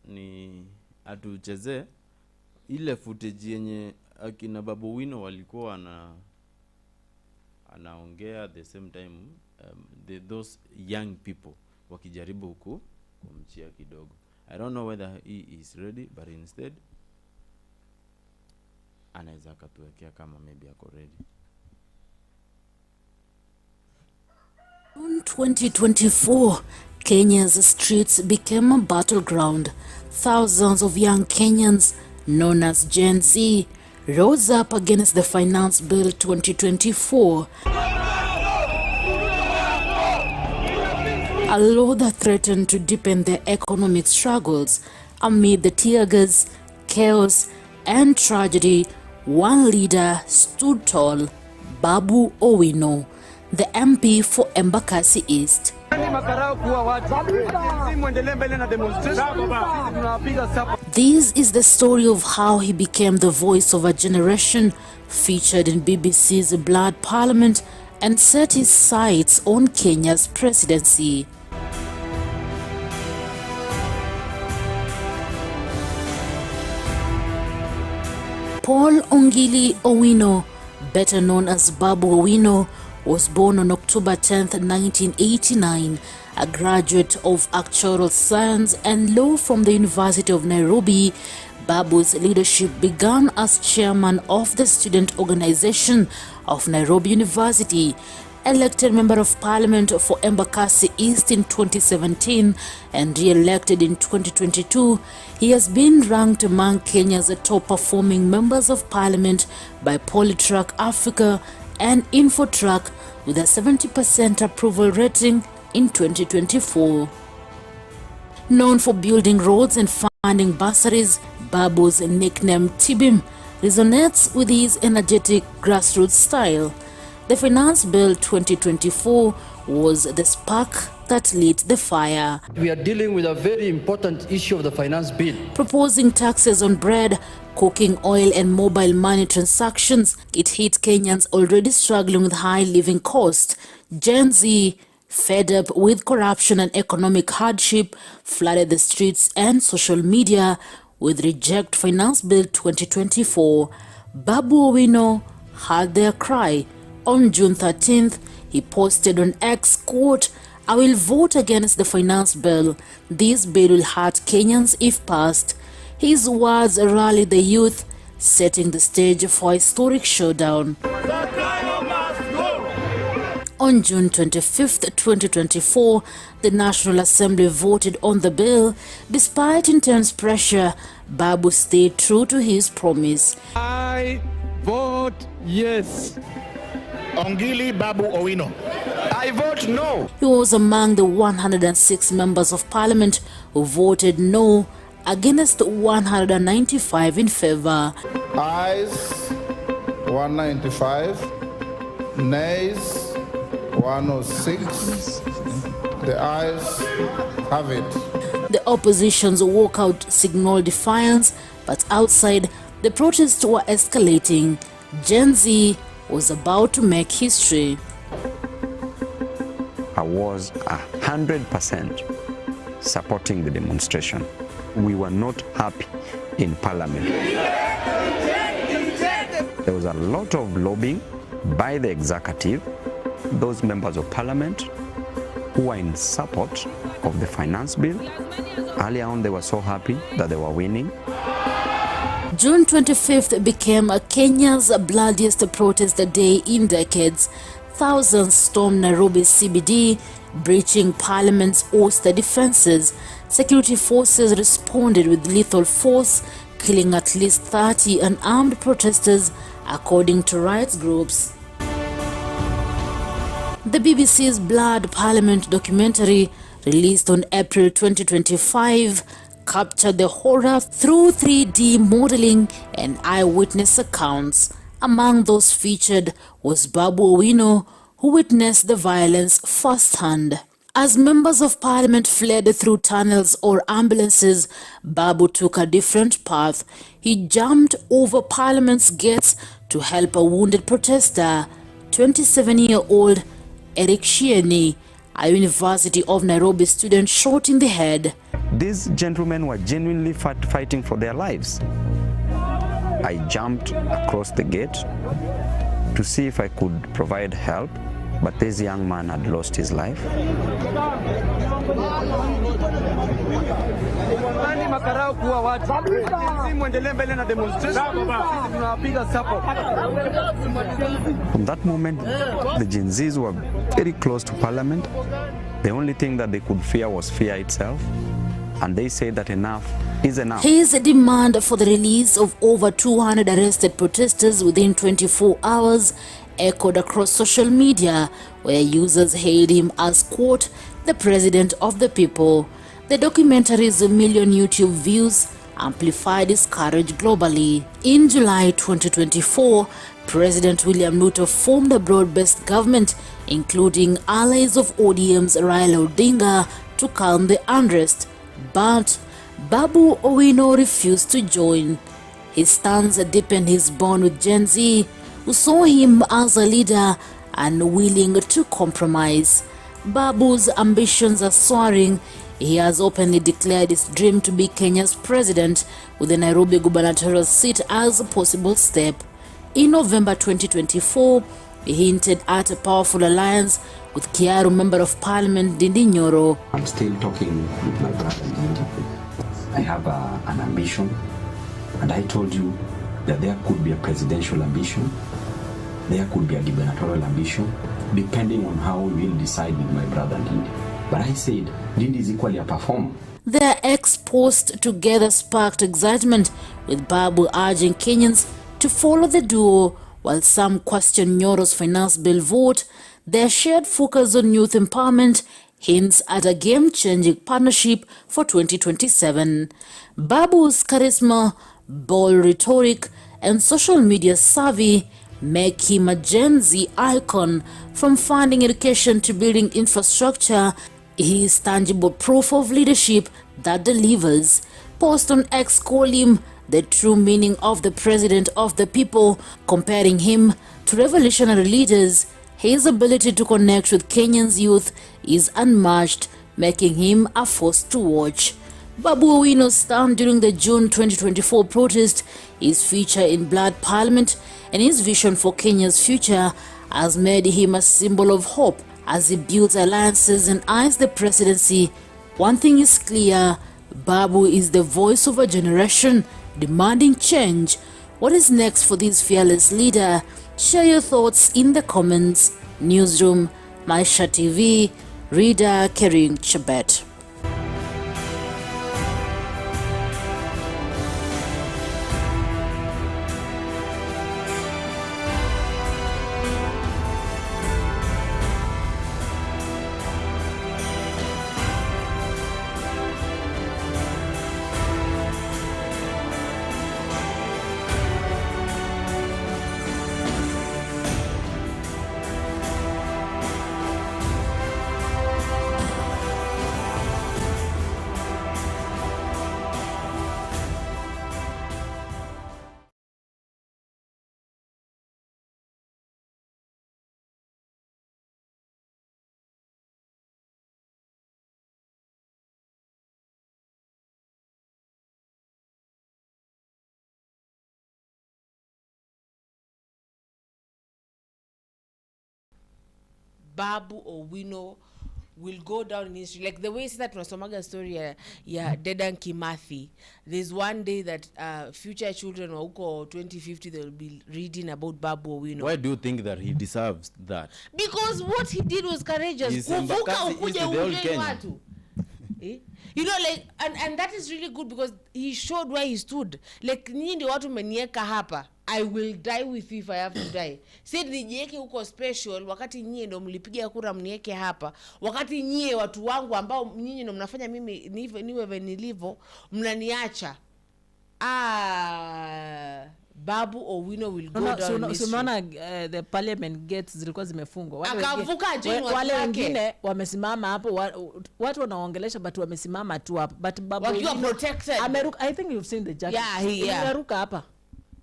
ni atucheze ile footage yenye akina Babu Owino walikuwa anaongea at the same time, those young people wakijaribu kumchia kidogo. I don't know whether he is ready, but instead anaweza katuwekea kama maybe ako ready. In 2024, Kenya's streets became a battleground. Thousands of young Kenyans, known as Gen Z, rose up against the Finance Bill 2024, a law that threatened to deepen their economic struggles. Amid the tear gas, chaos, and tragedy, one leader stood tall, Babu Owino, the MP for Embakasi East. This is the story of how he became the voice of a generation, featured in BBC's Blood Parliament, and set his sights on Kenya's presidency. Paul Ongili Owino, better known as Babu Owino, was born on October 10, 1989, a graduate of actuarial science and law from the University of Nairobi. Babu's leadership began as chairman of the student organization of Nairobi University. Elected member of parliament for Embakasi East in 2017 and re-elected in 2022, he has been ranked among Kenya's top performing members of parliament by Polytrack Africa and Infotrack, with a 70% approval rating in 2024. Known for building roads and funding bursaries, Babu's nickname Tibim resonates with his energetic grassroots style. The Finance Bill 2024 was the spark that lit the fire. We are dealing with a very important issue of the Finance Bill. Proposing taxes on bread, cooking oil and mobile money transactions, it hit Kenyans already struggling with high living costs. Gen Z, fed up with corruption and economic hardship, flooded the streets and social media with Reject Finance Bill 2024. Babu Owino heard their cry. On June 13th, he posted on X, quote, "I will vote against the finance bill. This bill will hurt Kenyans if passed." His words rallied the youth, setting the stage for a historic showdown. On June 25th, 2024, the National Assembly voted on the bill. Despite intense pressure, Babu stayed true to his promise. I vote yes. Ongili Babu Owino. I vote no. He was among the 106 members of parliament who voted no against 195 in favor. Ayes 195, nays 106. The ayes have it. The opposition's walkout signaled defiance, but outside, the protests were escalating. Gen Z was about to make history. I was 100% supporting the demonstration. We were not happy in Parliament. There was a lot of lobbying by the executive, those members of Parliament who were in support of the finance bill. Earlier on, they were so happy that they were winning. June 25th became Kenya's bloodiest protest day in decades. Thousands stormed Nairobi CBD, breaching Parliament's Oyster defenses. Security forces responded with lethal force, killing at least 30 unarmed protesters, according to rights groups. The BBC's Blood Parliament documentary, released on April 2025, captured the horror through 3D modeling and eyewitness accounts. Among those featured was Babu Owino, who witnessed the violence firsthand. As members of parliament fled through tunnels or ambulances, Babu took a different path. He jumped over parliament's gates to help a wounded protester, 27-year-old Eric Shieni, a University of Nairobi student shot in the head. These gentlemen were genuinely fighting for their lives. I jumped across the gate to see if I could provide help, but this young man had lost his life. From that moment, the Gen Zs were very close to Parliament. The only thing that they could fear was fear itself. And they say that enough is enough. His demand for the release of over 200 arrested protesters within 24 hours echoed across social media, where users hailed him as, quote, the president of the people. The documentary's million YouTube views amplified his courage globally. In July 2024, President William Ruto formed a broad-based government, including allies of ODM's Raila Odinga, to calm the unrest. But Babu Owino refused to join. His stance deepened his bond with Gen Z, who saw him as a leader and willing to compromise. Babu's ambitions are soaring. He has openly declared his dream to be Kenya's president, with the Nairobi gubernatorial seat as a possible step. In November 2024, he hinted at a powerful alliance with Kiaru Member of Parliament Ndindi Nyoro. I'm still talking with my brother Ndindi. I have an ambition, and I told you that there could be a presidential ambition, there could be a gubernatorial ambition, depending on how we will decide with my brother Ndindi. But I said, Ndindi is equally a performer. Their ex-post together sparked excitement, with Babu urging Kenyans to follow the duo, while some question Nyoro's finance bill vote. Their shared focus on youth empowerment hints at a game-changing partnership for 2027. Babu's charisma, bold rhetoric, and social media savvy make him a Gen Z icon. From funding education to building infrastructure, he is tangible proof of leadership that delivers. Post on X called him the true meaning of the president of the people, comparing him to revolutionary leaders. His ability to connect with Kenyan's youth is unmatched, making him a force to watch. Babu Owino's stand during the June 2024 protest, his feature in Blood Parliament, and his vision for Kenya's future has made him a symbol of hope as he builds alliances and eyes the presidency. One thing is clear, Babu is the voice of a generation demanding change. What is next for this fearless leader? Share your thoughts in the comments. Newsroom, Maisha TV, reader Kering Chebet. Babu Owino will go down in history. Like the way that tunasomaga story ya Dedan Kimathi. There's one day that future children wa huko 2050 they will be reading about Babu Owino. Why do you think that he deserves that? Because what he did was courageous. He's the old Kenya. You know, like, and that is really good because he showed where he stood. Like, nyinyi ndio watu mmenieka hapa. I will die with you if I have to die. Said nijieke huko special wakati nyinyi ndio mlipigia kura mnieke hapa. Wakati nyinyi watu wangu ambao nyinyi ndio mnafanya mimi niwe venilivo mnaniacha. Babu Owino will go down in history. Unaona the parliament gates zilikuwa zimefungwa. Wale wengine wamesimama hapo, watu wanaongelesha but wamesimama tu hapo. But Babu wakiwa protected. Ameruka, I think you've seen the jacket. Yeah, Ameruka hapa.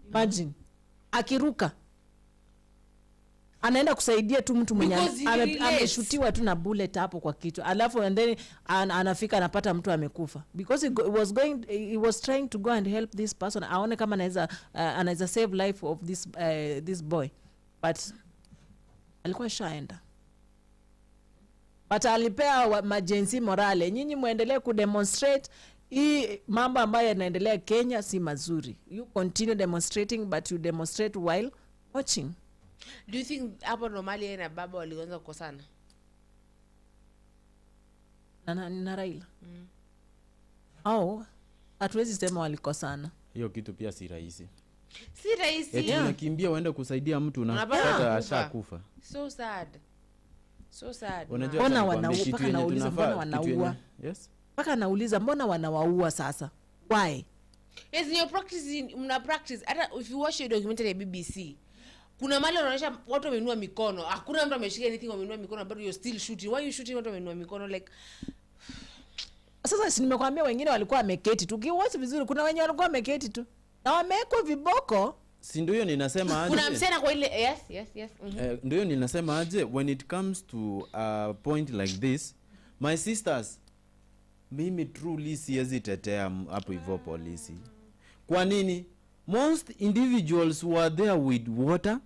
Imagine. Akiruka. anaenda kusaidia tu mtu mwenye Because he relates. ameshutiwa tu na bullet hapo kwa kichwa, alafu and then anafika anapata mtu amekufa because he was trying to go and help this person, aone kama anaweza save life of this boy, but alikuwa shaenda. But alipea majenzi morale, nyinyi muendelee kudemonstrate. Hii mambo ambayo yanaendelea Kenya si mazuri. You continue demonstrating, but you demonstrate while watching. Do you think hapo normally yeye na baba walianza kukosana? Na Raila. Au hatuwezi sema walikosana. Hiyo kitu pia si rahisi. Si rahisi. Eti unakimbia uende kusaidia mtu na hata ashakufa. So sad. So sad. Unajua Mbona hata wanaua? kitu Paka yenye nauliza tunafaa, mbona kitu yenye- wanaua? Yes. Paka nauliza mbona wanawaua sasa? Why? Yes, your practice mna practice. Hata if you watch your documentary ya BBC, kuna mali wanaonyesha watu wameinua mikono. Hakuna mtu ameshika anything, wameinua mikono, but you're still shooting. Why you shooting watu wameinua mikono like? Sasa si nimekwambia wengine walikuwa wameketi tu. Ukiwatch vizuri kuna wenye walikuwa wameketi tu. Na wamewekwa viboko. Si ndio hiyo ninasema aje? Kuna msena kwa ile yes. Ndio hiyo ninasema aje, when it comes to a point like this, my sisters, mimi truly siwezi tetea hapo hivyo polisi. Kwa nini? Most individuals were there with water,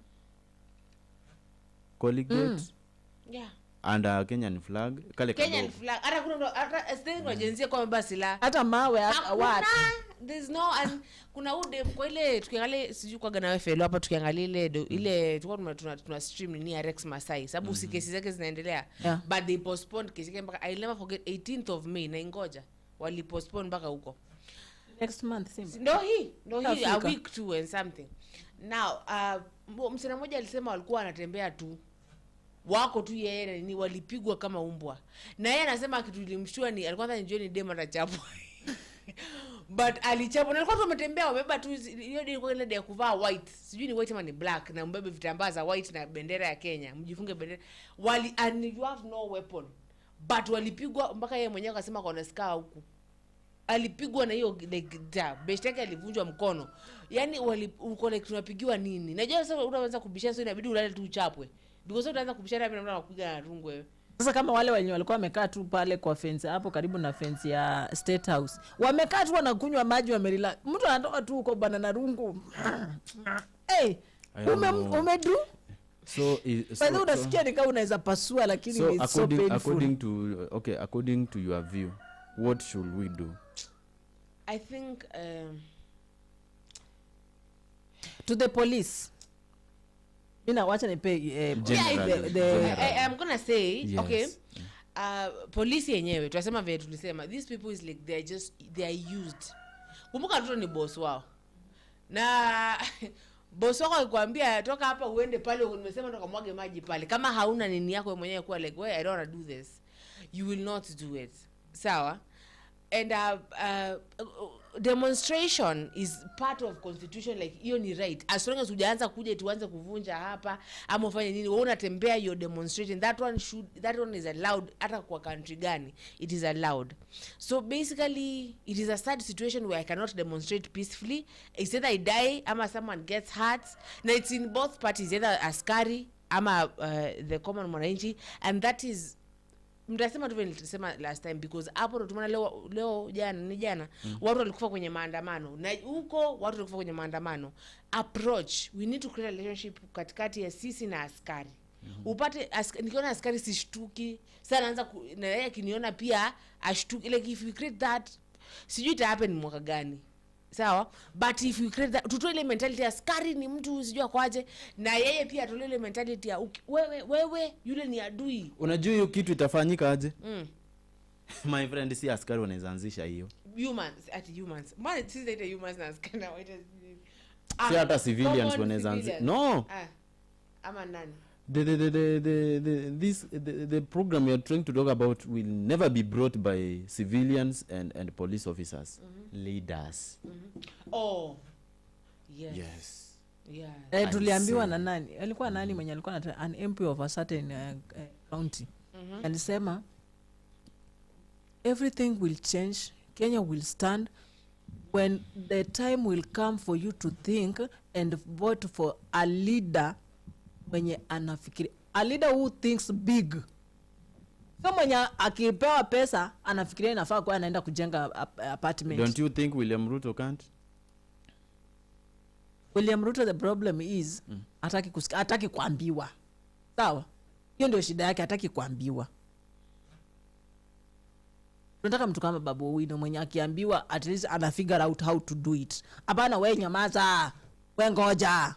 colleagues, Yeah. and a Kenyan flag. Kale Kenyan kadogo. flag. Hata kuna hata stay kwa jenzia kwa basi la. Hata mawe Hakuna, there's no and kuna ude kwa ile tukiangalia sijui kwa gana wefe hapa tukiangalia ile tulikuwa tuna stream ni Rex Masai sababu si kesi zake zinaendelea, Yeah. but they postponed kesi yake mpaka I'll never forget 18th of May, na ingoja wali postpone mpaka huko next month Simba. ndo hii a Afrika. week too and something. Now msana mmoja alisema walikuwa wanatembea tu wako tu yeye na nini, walipigwa kama umbwa, na yeye anasema kitu ilimshtua ni alikuwa anataka nijue ni dema na chapo but alichapo na alikuwa tu ametembea wamebeba tu hiyo ilikuwa ile ya kuvaa white, sijui ni white ama ni black, na mbebe vitambaa za white na bendera ya Kenya, mjifunge bendera and you have no weapon, but walipigwa mpaka yeye mwenyewe akasema kwa scar huku alipigwa na hiyo like best yake alivunjwa mkono, yani uko like tunapigiwa nini? Najua sasa unaweza kubishana, so inabidi ulale tu uchapwe because utaanza kubishana hapo na mtu anakupiga na rungu wewe. Sasa kama wale wenye walikuwa wamekaa tu pale kwa fence hapo karibu na fence ya State House, wamekaa tu wanakunywa maji wamerila, mtu anatoka tu uko bana na rungu hey, umedu so unasikia ni kama unaweza pasua, lakini So it's so painful. according to your view, what should we do? I think To the police, mina wacha nipe I'm gonna say Yes. okay, polisi yenyewe tunasema vile tulisema, these people is like they are used. Kumbuka mtoto ni boss wao, na boss wako akikwambia toka hapa uende pale, nimesema toka mwage maji pale, kama hauna nini yako mwenyewe kwa like I don't want to do this, you will not do it. Sawa? And demonstration is part of constitution, like hiyo ni right, as long as hujaanza kuja tuanze kuvunja hapa ama ufanye nini, wewe unatembea you're demonstrating, that one is allowed. Hata kwa country gani it is allowed. So basically it is a sad situation where I cannot demonstrate peacefully. It's either I die ama someone gets hurt, na it's in both parties, either askari ama the common mwananchi, and that is mtasema tu vile nilisema last time, because hapo ndo tumeona leo jana watu walikufa kwenye maandamano, na huko watu walikufa kwenye maandamano. Approach, we need to create a relationship katikati ya sisi na askari. Upate nikiona askari sishtuki sana, anza na yeye akiniona pia ashtuki, like if we create that, sijui ita happen mwaka gani. Sawa, but if we create that, tutoe ile mentality ya askari ni mtu sijui kwaje, na yeye pia atoe ile mentality ya wewe yule ni adui. Unajua hiyo kitu itafanyika aje? My friend, si askari wanaweza anzisha hiyo. Humans. Mbona sisi zaidi humans na askari na waita. Si hata civilians wanaweza anzisha. No. Ama nani? The program you're trying to talk about will never be brought by civilians and police officers. Leaders. Oh. Yes. Yes. Yeah. Tuliambiwa na nani? Alikuwa nani mwenye alikuwa na an MP of a certain county. Alisema everything will change, Kenya will stand when the time will come for you to think and vote for a leader mwenye anafikiri, a leader who thinks big. So mwenye akipewa pesa anafikiria inafaa kwa anaenda kujenga apartment. Don't you think William Ruto can't? William Ruto, the problem is hataki kuambiwa. Sawa? Hiyo ndio shida yake, hataki kuambiwa. Tunataka mtu kama Babu Owino mwenye akiambiwa at least ana figure out how to do it. Hapana wewe nyamaza, wewe ngoja.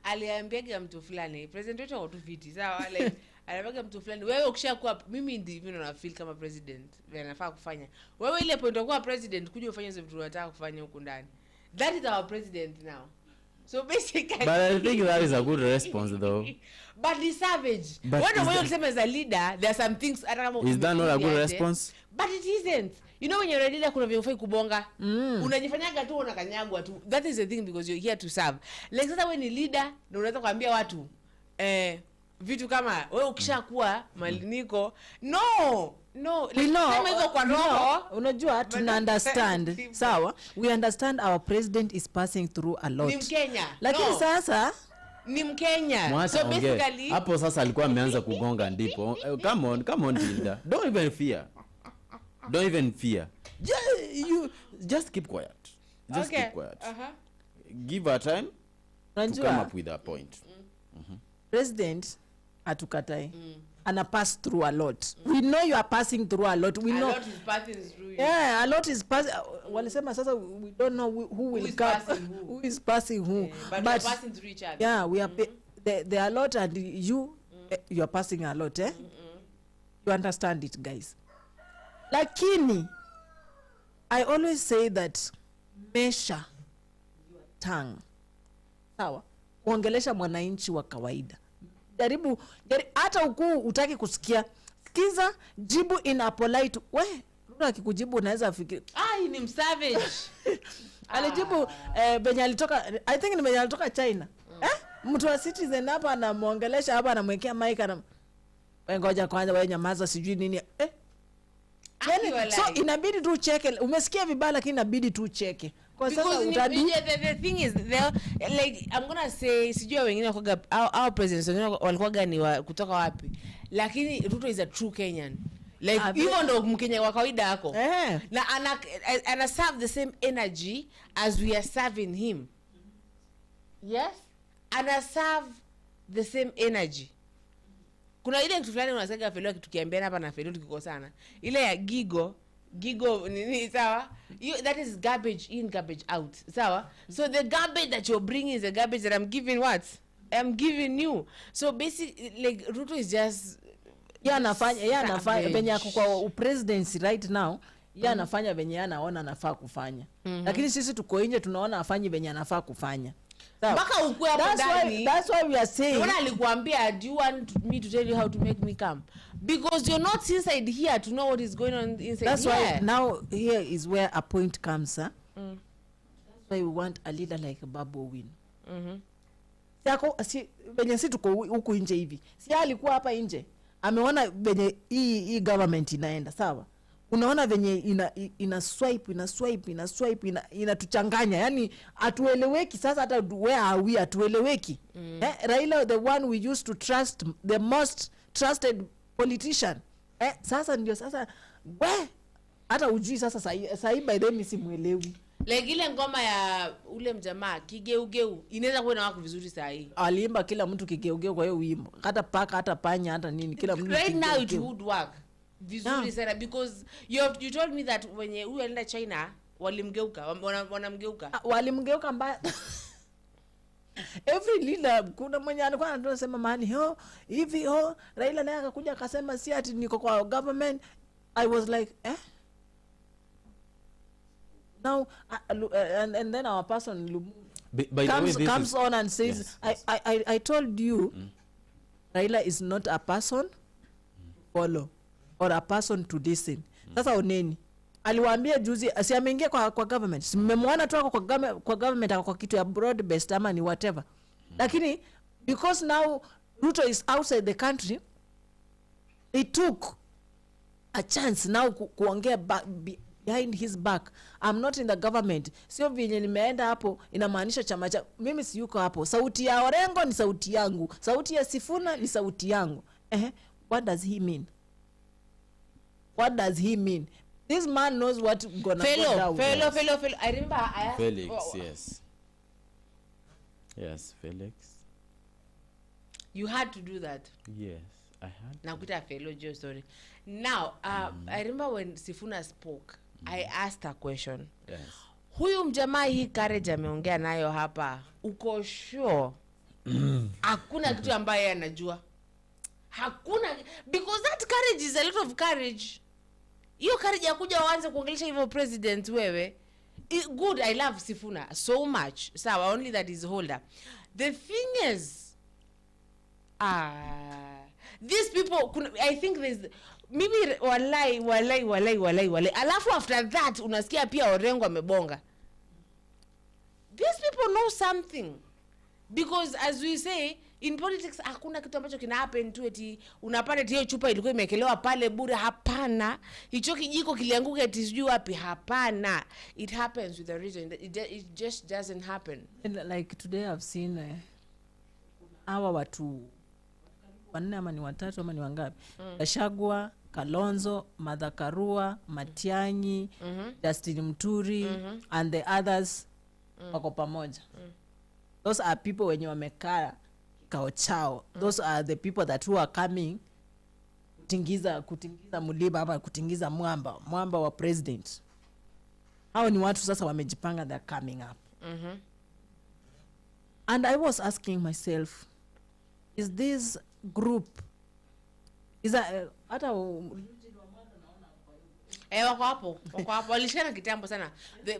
Aliambiaga mtu fulani, president wetu watu viti, sawa? Like aliambiaga mtu fulani, wewe ukishakuwa mimi ndivyo na feel kama president, vile nafaa kufanya. Wewe ile point kuwa president kuja ufanye hizo vitu unataka kufanya huko ndani. That is our president now. So basically, but I think that is a good response though. But the savage. What the way you say as a leader, there are some things I don't know. Is that not a good response? But it isn't. You know when you're a leader kuna vile ufai kubonga. Unajifanyaga tu unakanyagwa tu. That is the thing because you're here to serve. Like sasa wewe ni leader na unaweza kuambia watu vitu kama wewe ukishakuwa maliniko no sema hizo kwa roho. Unajua tuna understand. Sawa, we understand our president is passing through a lot. Ni Mkenya. Lakini sasa ni Mkenya. Mwasa so basically hapo sasa alikuwa ameanza kugonga ndipo. Come on leader. Don't even fear. Just keep quiet. Keep quiet. Give her time to come up with a point. President atukatai. And pass through a lot. We know you are passing through a lot. We know a lot is passing through you. Yeah, a lot is passing. Walisema sasa we don't know who will come. Who is passing who. Yeah, but we are passing through each other. Yeah, we are there are a lot and you are passing a lot, eh? You understand it, guys. Lakini I always say that measure your tongue. Sawa? Kuongelesha mwananchi wa kawaida. Jaribu hata ukuu utaki kusikia, sikiza, jibu in a polite way. Ruto akikujibu unaweza fikiri ni msavage. Alijibu benye alitoka, I think ni benye alitoka China. Mtu wa Citizen hapa anamuongelesha hapa anamwekea mic na ngoja kwanza wewe nyamaza sijui nini. Yani, so inabidi tu cheke. Umesikia vibaya lakini inabidi tu cheke. Kwa sasa utadi the thing is there, like I'm gonna say sijui wengine wakoga our presidents wengine walikuwa gani kutoka wapi, lakini Ruto is a true Kenyan. Like even ndo Mkenya wa kawaida yako. Na ana serve the same energy as we are serving him. Yes? Ana serve the same energy. Kuna ile kitu fulani unasema Felo tukiambiana hapa na Felo tukikosana. Ile ya gigo nini sawa? That is garbage in, garbage out. Sawa? So the garbage that you're bringing is the garbage that I'm giving what? I'm giving you. So basically like Ruto is just anafanya venye yako kwa presidency right now. Anafanya venye anaona anafaa kufanya. Lakini sisi tuko nje tunaona afanyi venye anafaa kufanya. Mpaka ukue hapo ndani. That's why we are saying. Mbona alikuambia do you want me to tell you how to make me come? Because you're not inside here to know what is going on inside. That's here. Why now here is where a point comes, huh? That's why we want a leader like Babu Owino. Si venye si tuko huku nje hivi. Si alikuwa hapa nje. Ameona venye hii government inaenda, sawa? Unaona venye ina swipe inatuchanganya. Yani atueleweki sasa hata where are we atueleweki. Raila the one we used to trust, the most trusted politician. Sasa ndio sasa hata ujui sasa sahi by them simuelewi. Like ile ngoma ya ule mjamaa kigeugeu inaweza kuwa na wako vizuri sahi. Aliimba kila mtu kigeugeu kwa hiyo wimbo. Hata paka hata panya hata nini kila mtu. Right now it would work. Vizuri sana because you told me that when huyu alienda China walimgeuka wanamgeuka. Walimgeuka mbaya. Every leader kuna mwenye alikuwa anasema mahali hivi Raila naye akakuja akasema si ati niko kwa government. I was like now and then our person comes on and says I told you Raila is not a person follow or a person to listen. Sasa oneni aliwaambia juzi asiameingia kwa government, simemwona tu kwa government kwa kitu ya broad based ama ni whatever. Lakini because now Ruto is outside the country, they took a chance now kuongea behind his back. I'm not in the government. Sio vyenye nimeenda hapo inamaanisha chama cha mimi si yuko hapo. Sauti ya Orengo ni sauti yangu. Sauti ya Sifuna ni sauti yangu. What does he mean? What does he mean? This man knows what gonna go down. Fellow. I remember Felix, yes. Yes, Felix. You had to do that. Yes, I had. Nakuita fellow Joe, sorry. Now, I remember when Sifuna spoke, I asked a question. Yes. Huyu mjamaa hii courage ameongea nayo hapa. Uko sure? Hakuna kitu ambaye anajua. Hakuna, because that courage is a lot of courage. Hiyo courage ya kuja waanze kuongelesha hivyo president wewe. Good, I love Sifuna so much. Sawa, only that is holder. The thing is, these people, I think there's maybe walai. Alafu after that unasikia pia Orengo amebonga. These people know something, because as we say in politics hakuna kitu ambacho kina happen tu eti unapata hiyo chupa ilikuwa imekelewa pale bure. Hapana, hicho kijiko kilianguka eti sijui wapi. Hapana, it happens with a reason. It just doesn't happen. Like today I've seen hawa watu wanne ama ni watatu ama ni wangapi, Gachagua, Kalonzo, Martha Karua, Matiang'i, Justin Muturi, and the others wako pamoja. Those are people wenye wamekaa kikao chao. Those are the people that who are coming kutingiza mulima ama kutingiza mwamba wa president. Hao ni watu sasa wamejipanga, they're coming up. And I was asking myself, is this group hata wako hapo walishikana kitambo sana.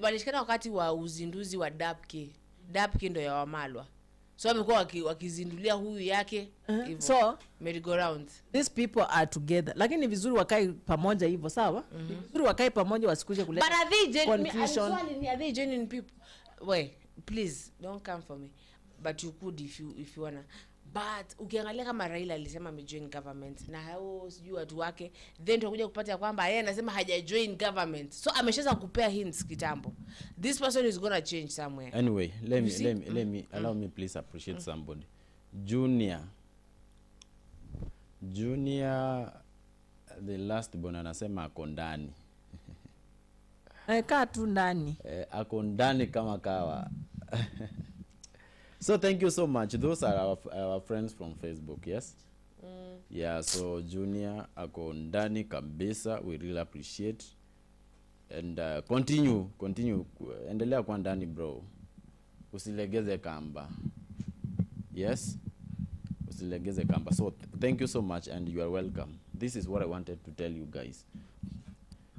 Walishikana wakati wa uzinduzi wa Dapke ndo ya Wamalwa. So wamekuwa wakizindulia huyu yake hivyo. So merry go round. These people are together. Lakini ni vizuri wakae pamoja hivyo, sawa? Ni vizuri wakae pamoja, wasikuje kuleta confusion. Are they genuine people? Wait, please don't come for me. But you could if you wanna. But ukiangalia kama Raila alisema amejoin government na hao sijui watu wake, then tutakuja kupata kwamba yeye anasema hajajoin government. So ameshaanza kupea hints kitambo. This person is going to change somewhere. Anyway, let me allow me please appreciate somebody. Junior, the last born anasema ako ndani. Kaa tu ndani. Ako ndani kama kawa. So thank you so much. Those are our friends from Facebook, yes? Yeah, so Junior ako ndani kabisa, we really appreciate. And continue, endelea kwa ndani bro. Usilegeze kamba. Yes? Usilegeze kamba. So thank you so much and you are welcome. This is what I wanted to tell you guys.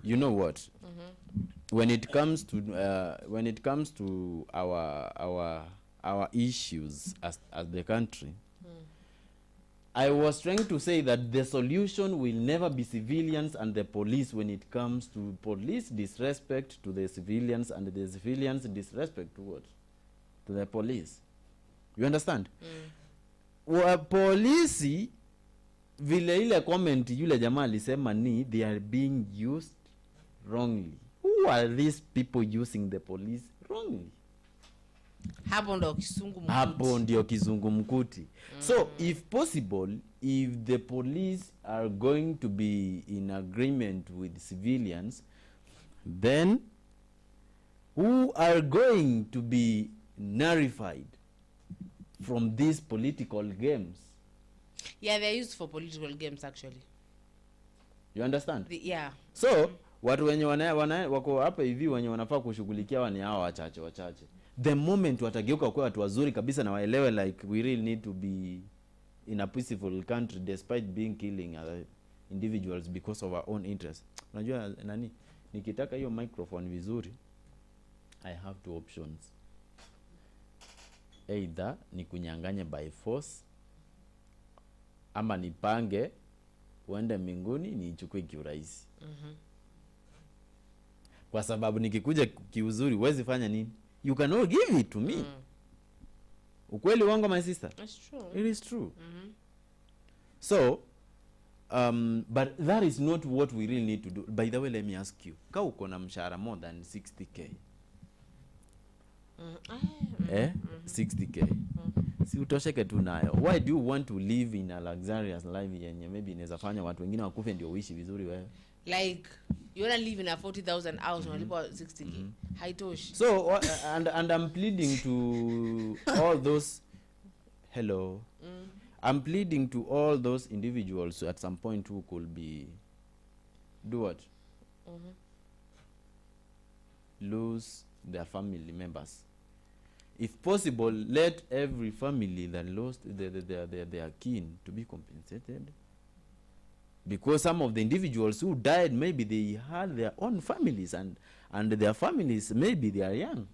You know what? When it comes to our issues as the country, I was trying to say that the solution will never be civilians and the police when it comes to police disrespect to the civilians and the civilians disrespect to what? To the police. You understand? Polisi vile ile comment yule jamaa alisema ni they are being used wrongly. Who are these people using the police wrongly? Hapo ndio kizungumkuti. So if possible, if the police are going to be in agreement with civilians, then who are going to be nullified from these political games? Yeah, they're used for political games actually. You understand? Yeah. So watu wenye wako hapa hivi wenye wanafaa kushughulikia wani hao wachache. The moment watageuka kwa watu wazuri kabisa na waelewe like we really need to be in a peaceful country despite being killing other individuals because of our own interest. Unajua nani, nikitaka hiyo microphone vizuri, I have two options. Either ni kunyanganye by force ama nipange uende mbinguni niichukue kiurahisi. Kwa sababu nikikuja kiuzuri huwezi fanya nini? You cannot give it to me. Ukweli wangu my sister? That's true. It is true. So But that is not what we really need to do. By the way, let me ask you, ka uko na mshahara more than 60k, 60k, si utosheke tu nayo? Why do you want to live in a luxurious life yenye maybe inaweza fanya watu wengine wakufe ndio uishi vizuri wewe? Like you want to live in a 40,000 house unalipa 60k. Haitoshi. So and I'm pleading to all those I'm pleading to all those individuals at some point who could be do what? Lose their family members. If possible, let every family that lost their kin to be compensated. Because some of the individuals who died, maybe they had their own families, and their families, maybe they are young.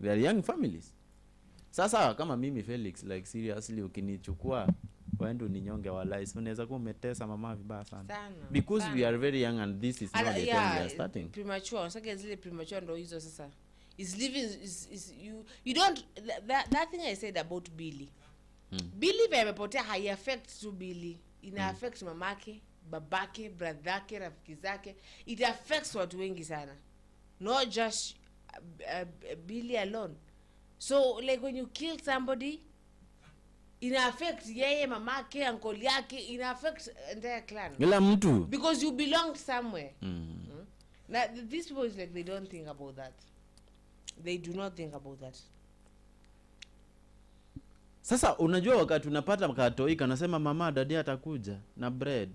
They are young families. Sasa kama mimi Felix, like seriously ukinichukua waende ninyonge walai, unaweza kuwa umetesa mama vibaya sana. Because we are very young and this is not the time we are starting. Premature, sasa zile premature ndo hizo sasa. Is living is you don't that thing I said about Billy. Billy amepotea hai affect to Billy. Ina affect mamake, babake, bradhake, rafiki zake. It affects watu wengi sana. Not just Billy alone. So like when you kill somebody, it affects yeye, mamake, uncle yake, it affects entire clan. Ila mtu. Because you belong somewhere. Now these people is like they don't think about that. They do not think about that. Sasa unajua wakati unapata katoi kanasema mama dadi atakuja na bread.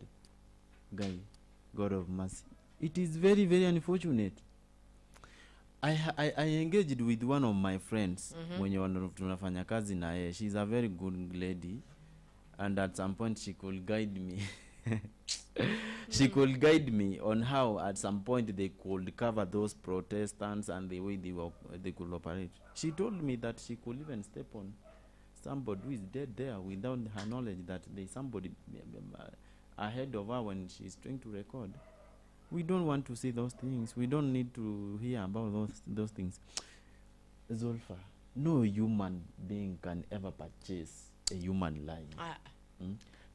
Guy, God of mercy. It is very very unfortunate. I engaged with one of my friends when tunafanya kazi na yeye. She's a very good lady, and at some point she could guide me. She could guide me on how at some point they could cover those Protestants and the way they could operate. She told me that she could even step on somebody who is dead there without her knowledge that there is somebody ahead of her when she is trying to record. We don't want to see those things. We don't need to hear about those things. Zulfa, no human being can ever purchase a human life.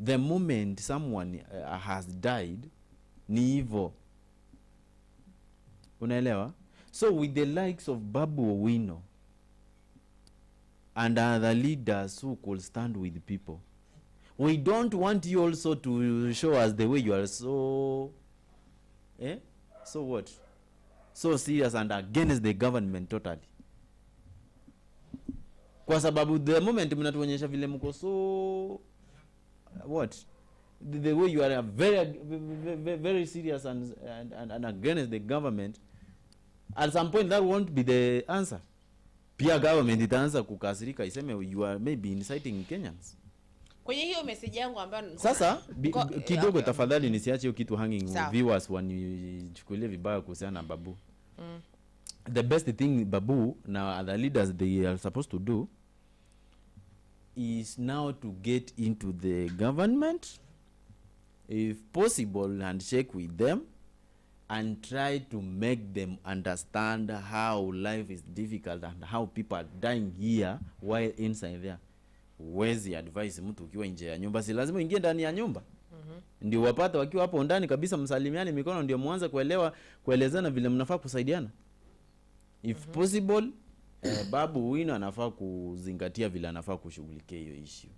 The moment someone has died, ni hivyo. Unaelewa? So with the likes of Babu Owino and other leaders who could stand with people, we don't want you also to show us the way you are so so what? So serious and against the government totally. Kwa sababu the moment mnatuonyesha vile mko so what? The way you are very serious and against the government, at some point that won't be the answer. Pia government itaanza kukasirika iseme you are maybe inciting Kenyans. Kwenye hiyo message yangu ambayo sasa kidogo tafadhali nisiache hiyo kitu hanging viewers wanichukulie vibaya kuhusiana na Babu. The best thing Babu na other leaders they are supposed to do is now to get into the government, if possible, and shake with them and try to make them understand how life is difficult and how people are dying here while inside there. Wezi advise mtu ukiwa nje ya nyumba, si lazima uingie ndani ya nyumba. Ndio wapata wakiwa hapo ndani kabisa msalimiane mikono ndio muanze kuelezana vile mnafaa kusaidiana. If possible, Babu Owino anafaa kuzingatia vile anafaa kushughulikia hiyo issue.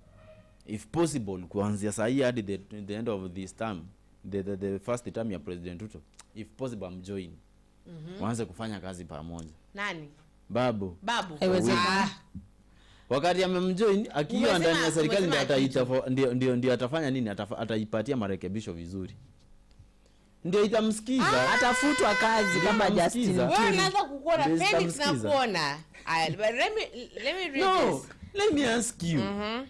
If possible, kuanzia saa hii hadi the end of this term, the first term ya President Ruto, if possible join. Waanze kufanya kazi pamoja. Nani? Babu. Wakati amemjoin akiwa ndani ya serikali ndio atafanya nini? Ataipatia marekebisho vizuri. Ndio itamsikiza, atafutwa kazi kama Justin. Wewe unaanza kukuona Felix na kuona. Let me read this. Let me ask you.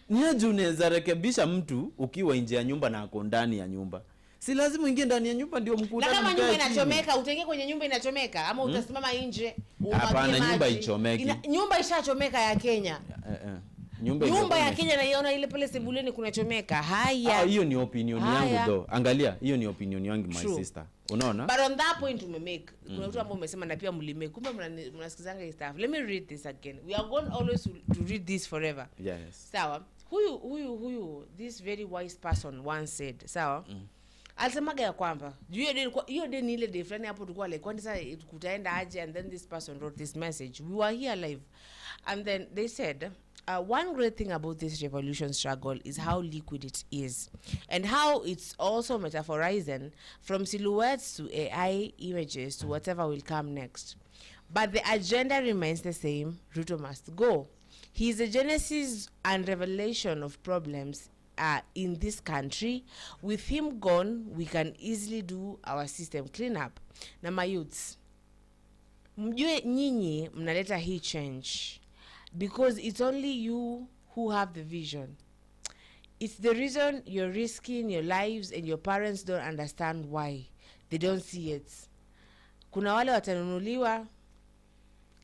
Niaje unaweza rekebisha mtu ukiwa nje ya nyumba na ako ndani ya nyumba? Si lazima uingie ndani ya nyumba ndio mkutane. Na kama nyumba inachomeka, utaingia kwenye nyumba inachomeka ama utasimama nje? Hapana, nyumba ichomeki. Nyumba ishachomeka ya Kenya. Nyumba ya Kenya naiona ile pale sebuleni kunachomeka. Haya. Hiyo ni opinion yangu though. Angalia, hiyo ni opinion yangu my sister. Unaona? But on that point umemake. Kuna mtu ambao umesema na pia mlimake. Kumbe mnasikizanga hii stuff. Let me read this again. We are going always to read this forever. Yes. Sawa. huyu this very wise person once said sawa alisemaga ya kwamba hiyo day ni ile day fulani hapo tulikuwa like kwani sasa kutaenda aje, and then this person wrote this message, we were here live, and then they said one great thing about this revolution struggle is how liquid it is, and how it's also metaphorizing from silhouettes to AI images to whatever will come next. But the agenda remains the same. Ruto must go. He is the genesis and revelation of problems in this country. With him gone, we can easily do our system cleanup. Na my youths, mjue nyinyi mnaleta hii change because it's only you who have the vision. It's the reason you're risking your lives and your parents don't understand why. They don't see it. Kuna wale watanunuliwa,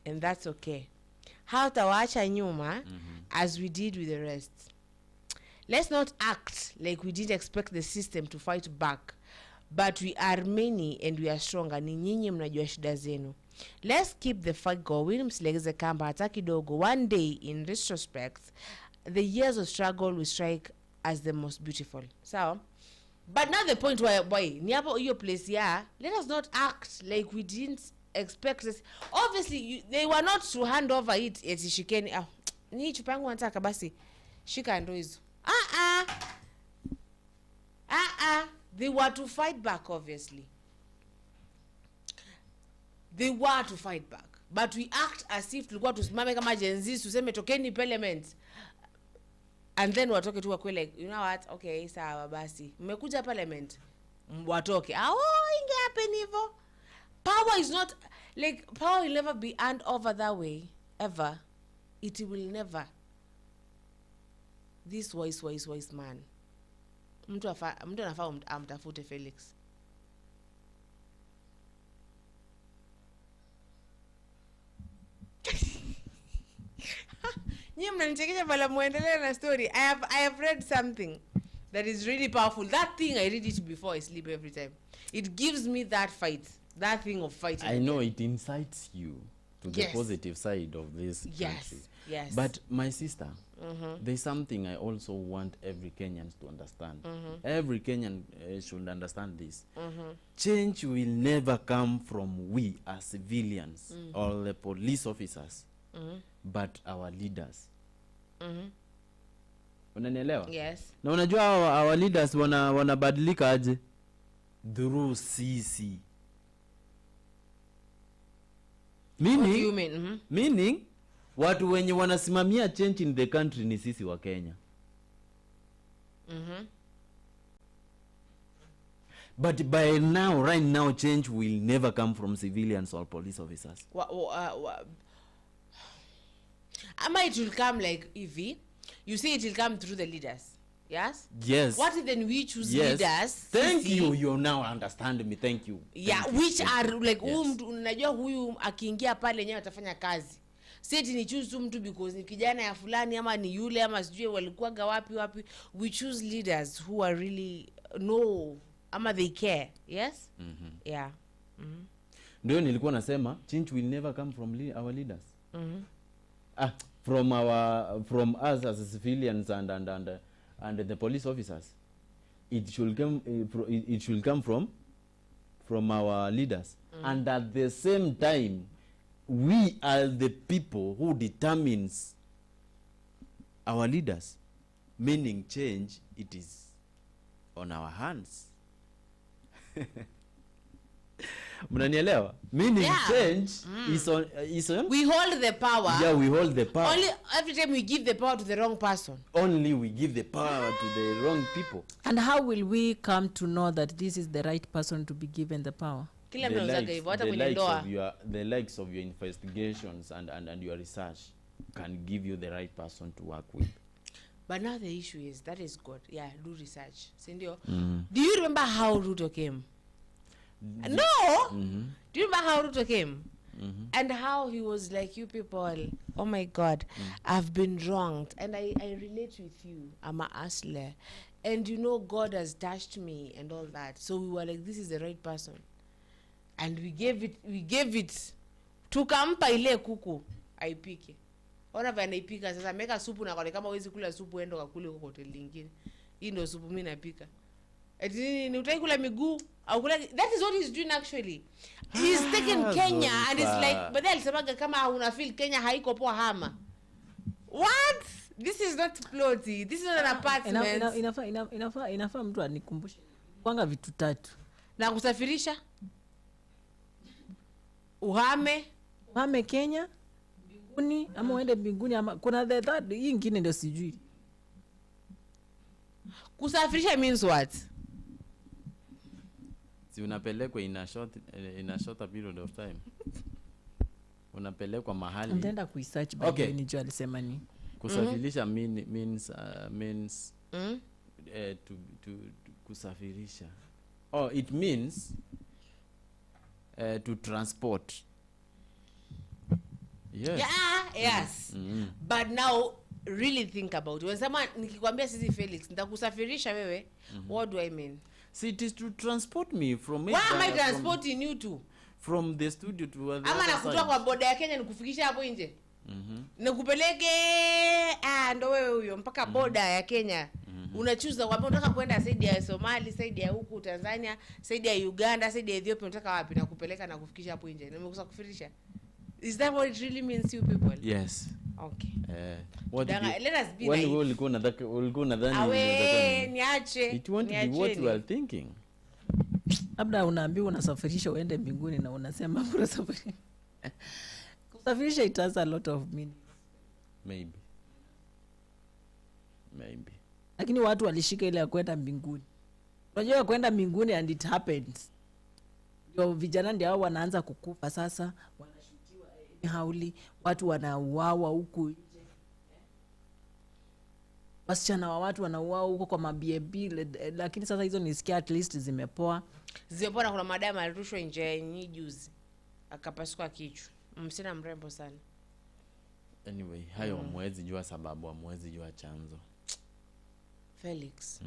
and that's okay. Hautawaacha nyuma as we did with the rest. Let's not act like we didn't expect the system to fight back, but we are many and we are stronger. Ni nyinyi mnajua shida zenu. Let's keep the fight going. Msilegeze kamba hata kidogo. One day, in retrospect, the years of struggle will strike as the most beautiful. So, but now the point why ni hapo hiyo place ya, let us not act like we didn't expect this. Obviously they were not to hand over it eti shikeni ni chupa yangu nataka basi shika ndo hizo. They were to fight back. Obviously they were to fight back, but we act as if tulikuwa tusimame kama Gen Z tuseme tokeni parliament, and then watoke tu wakwe like, you know what, okay sawa basi mmekuja parliament watoke. Inge happen hivyo. Power is not like, power will never be handed over that way ever. It will never. This wise man, mtu anafaa amtafute Felix. Nyie mnanichekesha pala muendelee na story. I have read something that is really powerful. That thing I read it before I sleep every time. It gives me that fight, that thing of fighting. I know it incites you to the positive side of this country. Yes. But my sister, there's something I also want every Kenyan to understand. Every Kenyan should understand this. Change will never come from we as civilians or the police officers, but our leaders. Unanielewa? Yes. Na unajua our leaders wanabadilika aje? Through sisi. Meaning, what do you mean? Meaning, watu wenye wanasimamia change in the country ni sisi wa Kenya. But by now, right now, change will never come from civilians or police officers. It will come like Evie. You say it will come through the leaders. Yes? Yes. What if then we choose leaders? Thank you. You now understand me. Thank you. Yeah, Thank which you. are like, unajua huyu akiingia pale yenyewe atafanya kazi. Seti ni choose mtu because ni kijana ya fulani ama ni yule ama sijui walikuwaga wapi. We choose leaders who are really ama they care. Yes? Yeah. Ndio nilikuwa nasema change will never come from our leaders. From us as civilians and the police officers. It should come from our leaders. And at the same time, we are the people who determines our leaders. Meaning change, it is on our hands. Mnanielewa? Meaning change is on we hold the power. Yeah, we hold the power. Only every time we give the power to the wrong person. Only we give the power to the wrong people. And how will we come to know that this is the right person to be given the power? Kila mnazaga hivyo hata kwenye ndoa. The likes of your investigations and your research can give you the right person to work with. But now the issue is, that is good. Yeah, do research. Sindio? Do you remember how Ruto came? No! Do you remember how Ruto came? And how he was like, you people, oh my God, I've been wronged. And I relate with you. I'm a hustler. And you know, God has touched me and all that. So we were like, this is the right person. And we gave it, tukampa ile kuku, aipike. Ona vile anaipika sasa, ameweka supu na kama huwezi kula supu endo kakule huko hoteli nyingine. Hii ndio supu mimi napika. Eti ni utaki kula miguu au kula, that is what he's doing actually. He's taken Kenya and it's like, but then alisemaga kama una feel Kenya haiko poa hama. What? This is not plotty. This is not an apartment. Inafaa mtu anikumbushe. Kwanga vitu 3. Na kusafirisha? Uhame Kenya, mbinguni ama uende mbinguni ama kuna the third hii nyingine ndio sijui. Kusafirisha means what? Si unapelekwa in a short period of time. Unapelekwa mahali. Nitaenda kuisearch baadaye nijue alisema nini. Kusafirisha means to kusafirisha. Oh, it means to transport. Yes. Yeah, yes. But now really think about it. When someone nikikwambia sisi Felix nitakusafirisha wewe, what do I mean? See, it is to transport me from why am I transporting you to? From the studio to the other ama side. nakutoa kwa boda ya Kenya nikufikisha hapo nje. Nikupeleke ndo wewe huyo mpaka boda ya Kenya. Unachuza kwamba unataka kwenda side ya Somali, side ya huku Tanzania, side ya Uganda, side ya Ethiopia, unataka wapi na kupeleka na kufikisha hapo nje. Nimekusafirisha. Is that what it really means, you people? Yes. Okay. What let us be when ulikuwa nadhani awe niache. It won't be what you are thinking. Labda unaambiwa unasafirisha uende mbinguni na unasema unasafirisha. Kusafirisha it has a lot of meaning. Maybe. Lakini watu walishika ile ya kwenda mbinguni. Unajua kwenda mbinguni and it happens. Ndio vijana ndio hao wanaanza kukufa sasa, wanashutiwa hauli, watu wanauawa huku nje. Wasichana wa watu wanauawa huko kwa mabibi, lakini sasa hizo nisikia at least zimepoa. Zimepoa. Kuna madama alirushwa nje ni juzi. Akapasuka kichwa. Msichana mrembo sana. Anyway, hayo mwezi jua sababu, mwezi jua chanzo. Felix.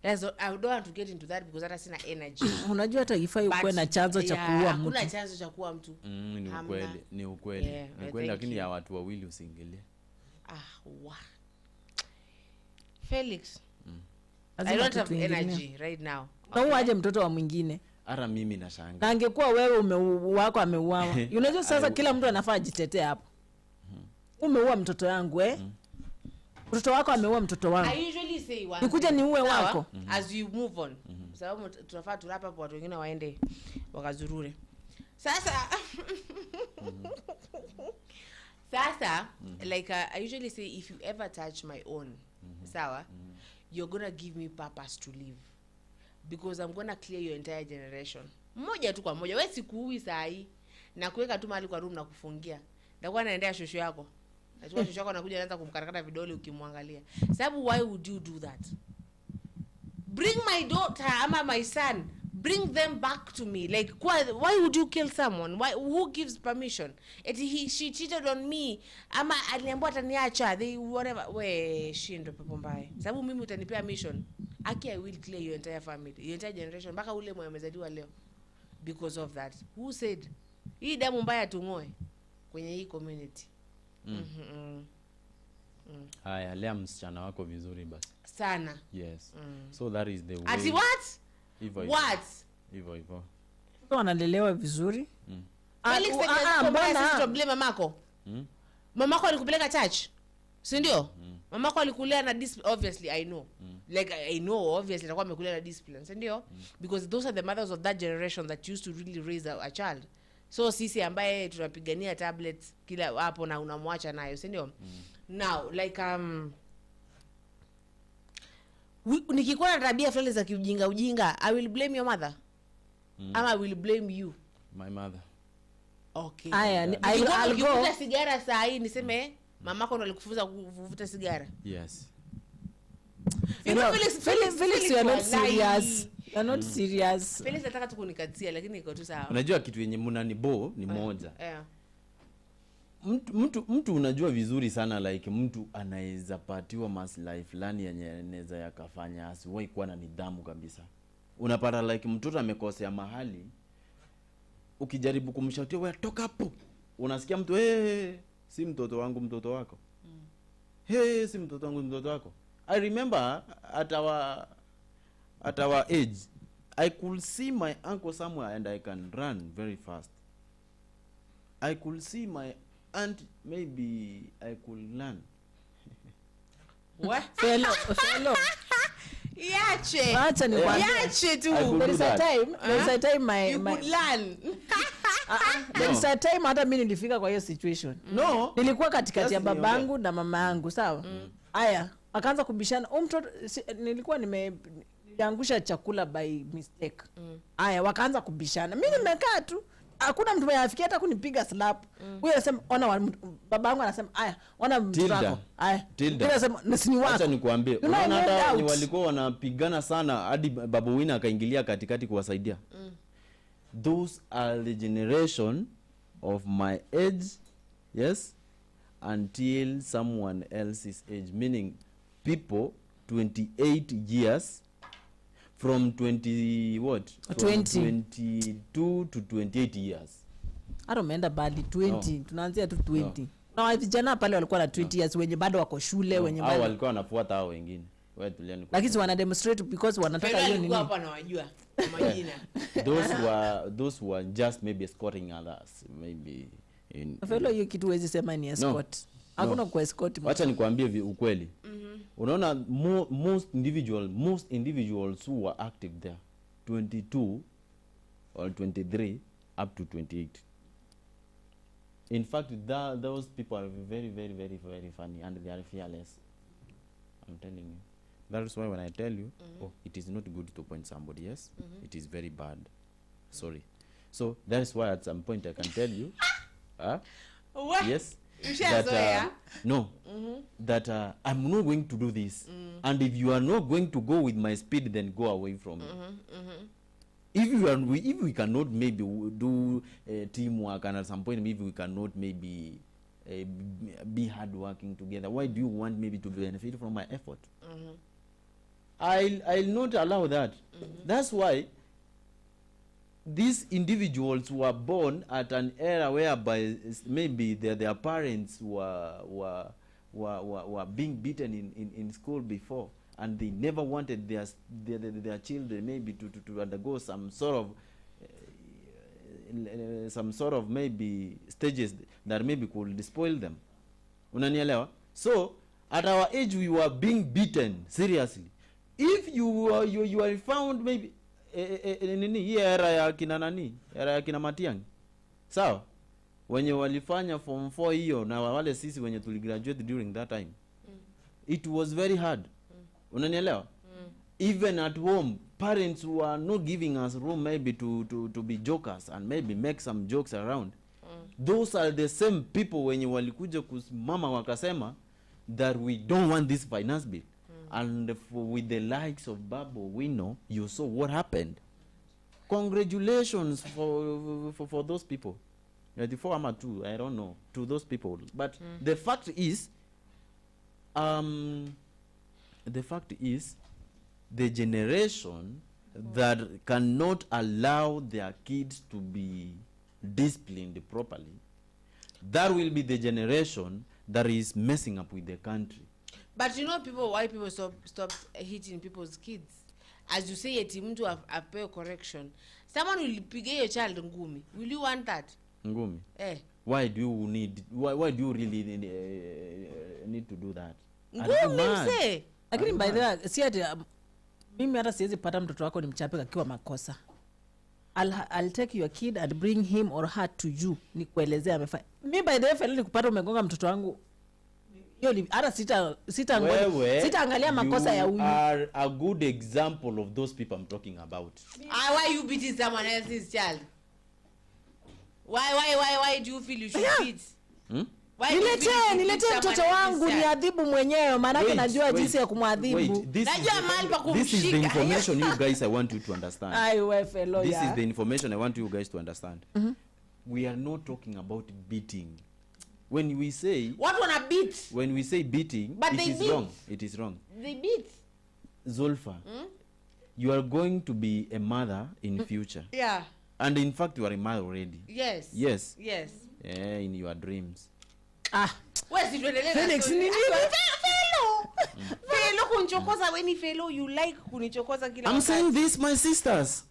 I don't want to get into that because hata sina energy. Unajua hata ifai ukuwe na chanzo cha kuua mtu. Kuna chanzo cha kuua mtu. Ni ukweli. Ni kweli, lakini ya watu wawili usiingilie. Felix. I don't have energy right now. Okay. Aje mtoto wa mwingine. Ara mimi nashanga. Na angekuwa wewe wako ameuawa. Unajua sasa kila mtu anafaa ajitetee hapo. Umeua mtoto yangu mtoto wako ameua mtoto wangu. I usually say one. Nikuja ni uwe wako. As you move on. Sababu tunafaa turapa hapo watu wengine waende wakazurure. Sasa like I usually say if you ever touch my own, sawa, you're going to give me purpose to live. Because I'm going to clear your entire generation. Mmoja tu kwa mmoja. Wewe sikuui saa hii na kuweka tu mahali kwa room na kufungia. Ndakuwa naendea shosho yako. Nachukua shosho yako nakuja naanza kumkarakata vidole ukimwangalia. Sababu why would you do that? Bring my daughter ama my son. Bring them back to me. Like why would you kill someone? Who gives permission? She cheated on me. Ama aliniambia ataniacha. They whatever. We shindo pepo mbaya. Sababu mimi utanipea mission. I will clear your entire family, your entire generation. Mpaka ule mwenye amezaliwa leo. Because of that. Who said? Hii damu mbaya tungoe kwenye hii community. Haya, lea msichana wako vizuri basi. Sana. Yes. So that is the way. Ati what? What? Hivyo. So analelewa vizuri. Felix, mbona problem mamako? Mamako alikupeleka church? Si ndio? Mamako alikulea na discipline, obviously I know. Like I know obviously atakuwa amekulea na discipline, si ndio? Because those are the mothers of that generation that used to really raise a child. So sisi ambaye tunapigania tablets kila hapo na unamwacha nayo, si ndio? Now like nikikuwa na tabia fulani za ujinga, I will blame your mother. Ama I will blame you. My mother. Okay. I'll go. Sigara saa hii niseme mamako ndo alikufunza kuvuta sigara. Yes. Felix, you are not serious. You are not serious. Felix nataka tu kunikatia lakini iko tu sawa. Unajua kitu yenye mnanibo ni moja. Yeah. Mtu unajua vizuri sana like mtu anaweza patiwa maslahi fulani yenye anaweza yakafanya asiwahi kuwa na nidhamu kabisa. Unapata like mtoto amekosea mahali, ukijaribu kumshautia wewe toka hapo, unasikia mtu si mtoto wangu mtoto wako. Hey, si mtoto wangu mtoto wako. I remember at our age, I could see my uncle somewhere and I can run very fast. I could see my aunt, maybe I could learn. What? Fellow. Yache. Acha nikwambie. Yache tu. I could There do is a that. time, there is a time You could learn. there is a time hata mimi nilifika kwa hiyo situation. No. Nilikuwa katikati ya Just niongee. babangu na mama yangu, sawa? Aya, akaanza kubishana. Mtoto nilikuwa niliangusha chakula by mistake. Aya, wakaanza kubishana. Mimi nimekaa tu. Hakuna mtu mwenye afikia hata kunipiga slap. Huyo anasema ona babangu anasema aya, ona mtoto wako. Aya. Tilda. Huyo anasema nisini wako. Acha nikuambie. You know, I Unaona moved hata out. ni walikuwa wanapigana sana hadi Babu Owino akaingilia katikati kuwasaidia. Those are the generation of my age, yes, until someone else's age, meaning people 28 years from 20 what? From 20. 22 to 28 years. Hata umeenda bali 20. Tunaanzia tu 20. Na vijana pale walikuwa na 20 years wenye bado wako shule, wenye Hao bado walikuwa wanafuata hao wengine. Wewe tulieni. lakini wana demonstrate because wanataka Fellow hiyo alikuwa nini. hapa anawajua majina. Those were just maybe escorting others, maybe in Fellow hiyo kitu huwezi sema ni escort. Hakuna ku escort. Wacha nikwambie ukweli. Unaona most individuals who were active there 22 or 23 up to 28. In fact, those people are very, very, very, very funny and they are fearless. I'm telling you. That is why when I tell you, oh, it is not good to point somebody, yes? It is very bad. Sorry. So that is why at some point I can tell you, What? yes, Ushazoea? no, that I'm not going to do this. And if you are not going to go with my speed, then go away from me. If we cannot maybe do teamwork, and at some point maybe we cannot maybe be hard working together, why do you want maybe to benefit from my effort? I'll not allow that. That's why these individuals were born at an era whereby maybe their parents were being beaten in school before, and they never wanted their children maybe to undergo some sort of maybe stages that maybe could spoil them. Unanielewa? So at our age we were being beaten seriously. If you are found maybe hii era ya kina Matiang'i, sawa, wenye walifanya form 4 hiyo na wale sisi wenye tuligraduate during that time, it was very hard. Unanielewa? Even at home, parents were not giving us room maybe to be jokers and maybe make some jokes around. Those are the same people wenye walikuja kusimama wakasema that we don't want this finance bill. And with the likes of Babu Owino, you saw what happened. Congratulations for those people. 24 ama 2, I don't know, to those people. But the fact is, the generation that cannot allow their kids to be disciplined properly, that will be the generation that is messing up with the country. But you know why people stop hitting people's kids? As you say, eti mtu apewe correction. Someone will piga your child ngumi. Will you want that? Ngumi? Why do you really need to do that? Ngumi mse. Lakini by the way, si ati mimi hata siwezi pata mtoto wako nimchape akiwa makosa. I'll take your kid and bring him or her to you. Nikuelezea amefanya. Mimi by the way feli nikupata umegonga mtoto wangu. Hiyo hata sitaangalia makosa ya huyu. You are a good example of those people I'm talking about. Why you beating someone else's child? Why do you feel you should beat? Niletee mtoto wangu ni adhibu mwenyewe, maana najua jinsi ya kumwadhibu. Najua mahali pa kumshika. This is the information you guys I want you to understand. This is the information I want you guys to understand. We are not talking about beating. When we say beating, it is wrong. They beat. Zulfa, you are going to be a mother in future. Yeah. And in fact, you are a mother already. Yes. Yes. Yes. In your dreams. wewe si tuendelee na Felix story. ni nini? Fellow kunichokoza wewe ni fellow, you like kunichokoza kila I'm saying this, my sisters.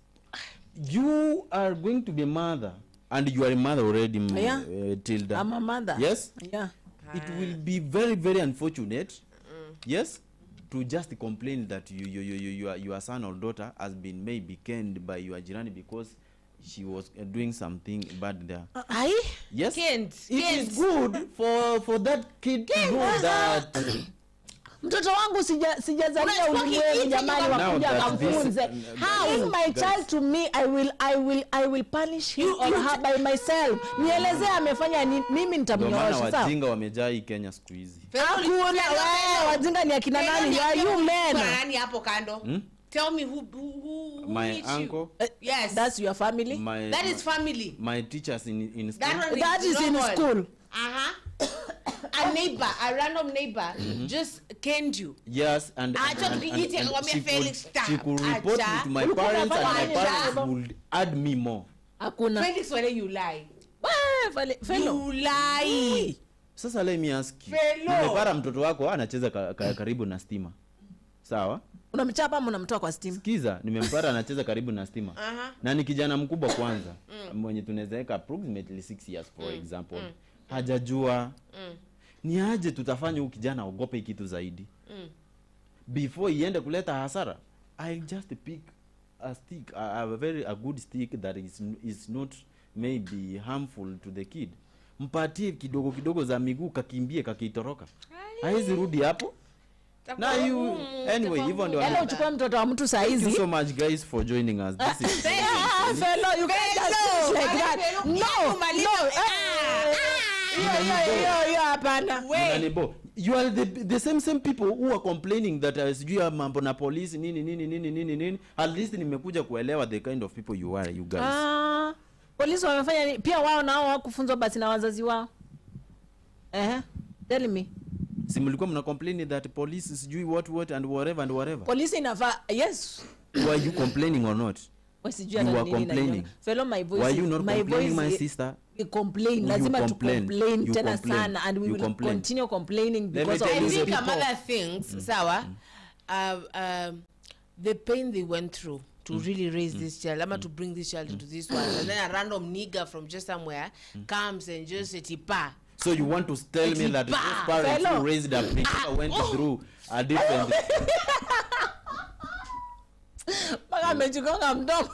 You are going to be a mother, and you are a mother already, Yeah. Tilda. I'm a mother. Yes. Yeah. It will be very, very unfortunate. Yes. To just complain that your son or daughter has been maybe canned by your jirani because she was doing something bad there. Yes. Kent. It is good for that kid to know that. Mtoto wangu sijazalia ulimwengu jamani wakuja kamfunze. How is my child to me? I will punish him or her by myself. Nielezee amefanya nini, mimi nitamnyorosha sawa. Maana wajinga wamejaa hii Kenya siku hizi. Hakuna wewe wajinga ni akina nani? Are you men? Nani hapo kando? Tell me who my uncle. Yes. That's your family? That is family. My teachers in school. That is in school. A neighbor, a random neighbor just canned you. Yes, and she could report it to my parents, and my parents would add me more. Hakuna. Felix, why you lie? Fellow. You lie. Sasa let me ask you. Nimepata mtoto wako anacheza karibu na stima. Sawa? Unamchapa ama unamtoa kwa stima? Sikiza, nimempata anacheza karibu na stima. Na ni kijana mkubwa kwanza. Mwenye tunaweza approximately 6 years for example. Hajajua. Ni aje tutafanya huyu kijana ogope kitu zaidi. Before iende kuleta hasara, I'll just pick a stick, a good stick that is not maybe harmful to the kid. Mpatie kidogo kidogo za miguu kakimbie kakitoroka. Haizi rudi hapo. Na you anyway hivyo ndio. Hello, uchukua mtoto wa mtu saa hizi. Thank you so much guys for joining us. This is fellow, you can't just like that. No. Yo hapana. You are the same people who are complaining that sijui mambo na police nini. At least nimekuja kuelewa the kind of people you are, you guys. Police wamefanya nini? Pia wao nao hawakufunzwa basi na wazazi wao. Tell me. Si mlikuwa mna complain that police sijui what and whatever. Police inafaa, yes. Were you complaining or not? You are complaining. Fellow, my voice. Were you not complaining, my sister? We complain. Lazima to complain tena sana, and we will continue complaining because of these people. I think other things, sawa, the pain they went through to really raise this child, to bring this child into this world, and then a random nigger from just somewhere comes and just tipa. So you want to tell me that those parents who raised a preacher went through a different...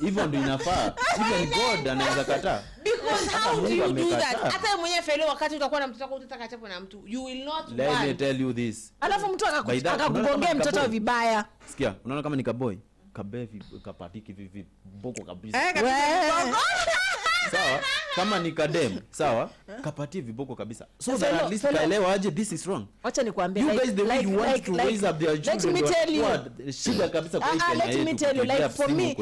Even do inafaa. Even God anaweza kataa. Because how do you do that? Hata mwenye fellow wakati utakuwa na mtoto wako utataka chapo na mtu, you will not want. Let me tell you this. Alafu mtu akakugongea mtoto vibaya. Sikia, unaona kama ni kaboy, kabevi kapatiki vivi boko kabisa. Sawa, kama ni kadem, sawa, kapatie viboko kabisa. So that at least kaelewa aje this is wrong. Acha nikwambie, you guys the way you want to raise up their children. Let me tell you. Shida kabisa kwa hii. Let me tell you, like for me,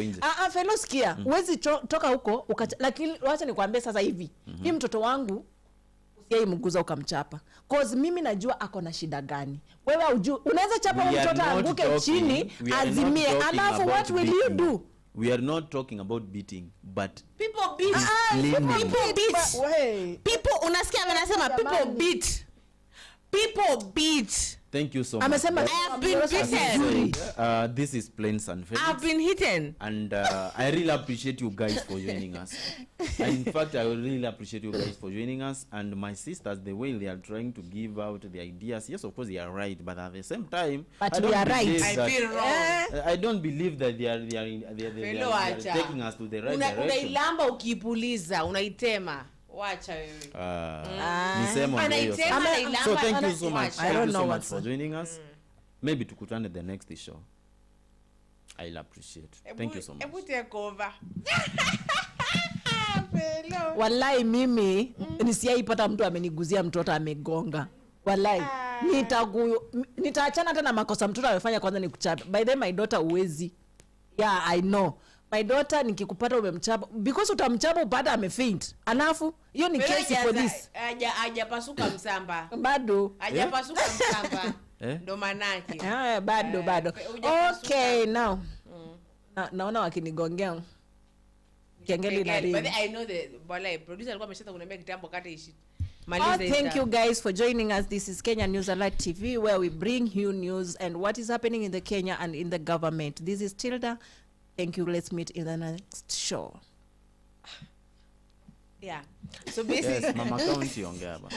fellow sikia, huwezi toka huko, lakini acha nikwambie sasa hivi. Hii mtoto wangu usiyei mguza ukamchapa. Cause mimi najua ako na shida gani. Wewe hujui, unaweza chapa mtoto anguke chini, azimie. Alafu what will you do? We are not talking about beating, but people beat. People unasikia wanasema people beat. Thank you so much. I have been beaten. This is Plains and Felix. I've been hidden. And I really appreciate you guys for joining us. In fact, I really appreciate you guys for joining us. And my sisters, the way they are trying to give out the ideas, yes, of course, they are right. But at the same time, we are right. I feel wrong. I don't believe that they are taking us to the right direction. Unailamba ukipuliza, unaitema. Wacha wewe. So thank you so much. Thank you so much for joining us. Maybe tukutane the next show. I'll appreciate. Thank you so much. Ebu take over. Wallahi mimi nisiaipata mtu ameniguzia mtoto amegonga. Wallahi nitaachana hata na makosa mtoto amefanya, kwanza ni kuchapa. By the way, my daughter uwezi. Yeah, I know. My daughter nikikupata umemchapa because utamchapa upata amefaint. Alafu hiyo ni case police. Hajapasuka msamba. Bado. Hajapasuka msamba. Ndo manaki. Bado. Okay, now. Naona wakinigongea. Kengele na ring. But I know the producer alikuwa ameshaanza kuniambia kitambo kata ishi. Thank you guys for joining us. This is Kenya News Alert TV, where we bring you news and what is happening in the Kenya and in the government. This is Tilda. Thank you. Let's meet in the next show. Yeah. So basically, yes, Mama County ongea ba.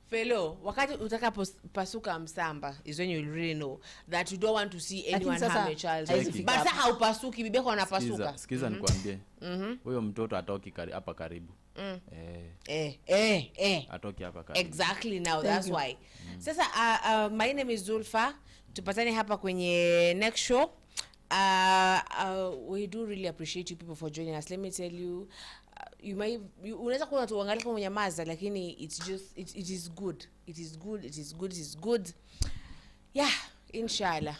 Fellow, wakati utakapo pasuka msamba is when you really know that you don't want to see anyone harm a child. But sasa haupasuki, bibeko anapasuka. Sikiza nikwambie. Huyo mtoto atoki hapa karibu. Atoki hapa karibu. Exactly, now that's why. Sasa my name is Zulfa. Tupatane hapa kwenye next show. We do really appreciate you people for joining us. Let me tell you, unaweza kuwa tuangalia kama mnyamaza, lakini it is good. It is good. Yeah, inshallah.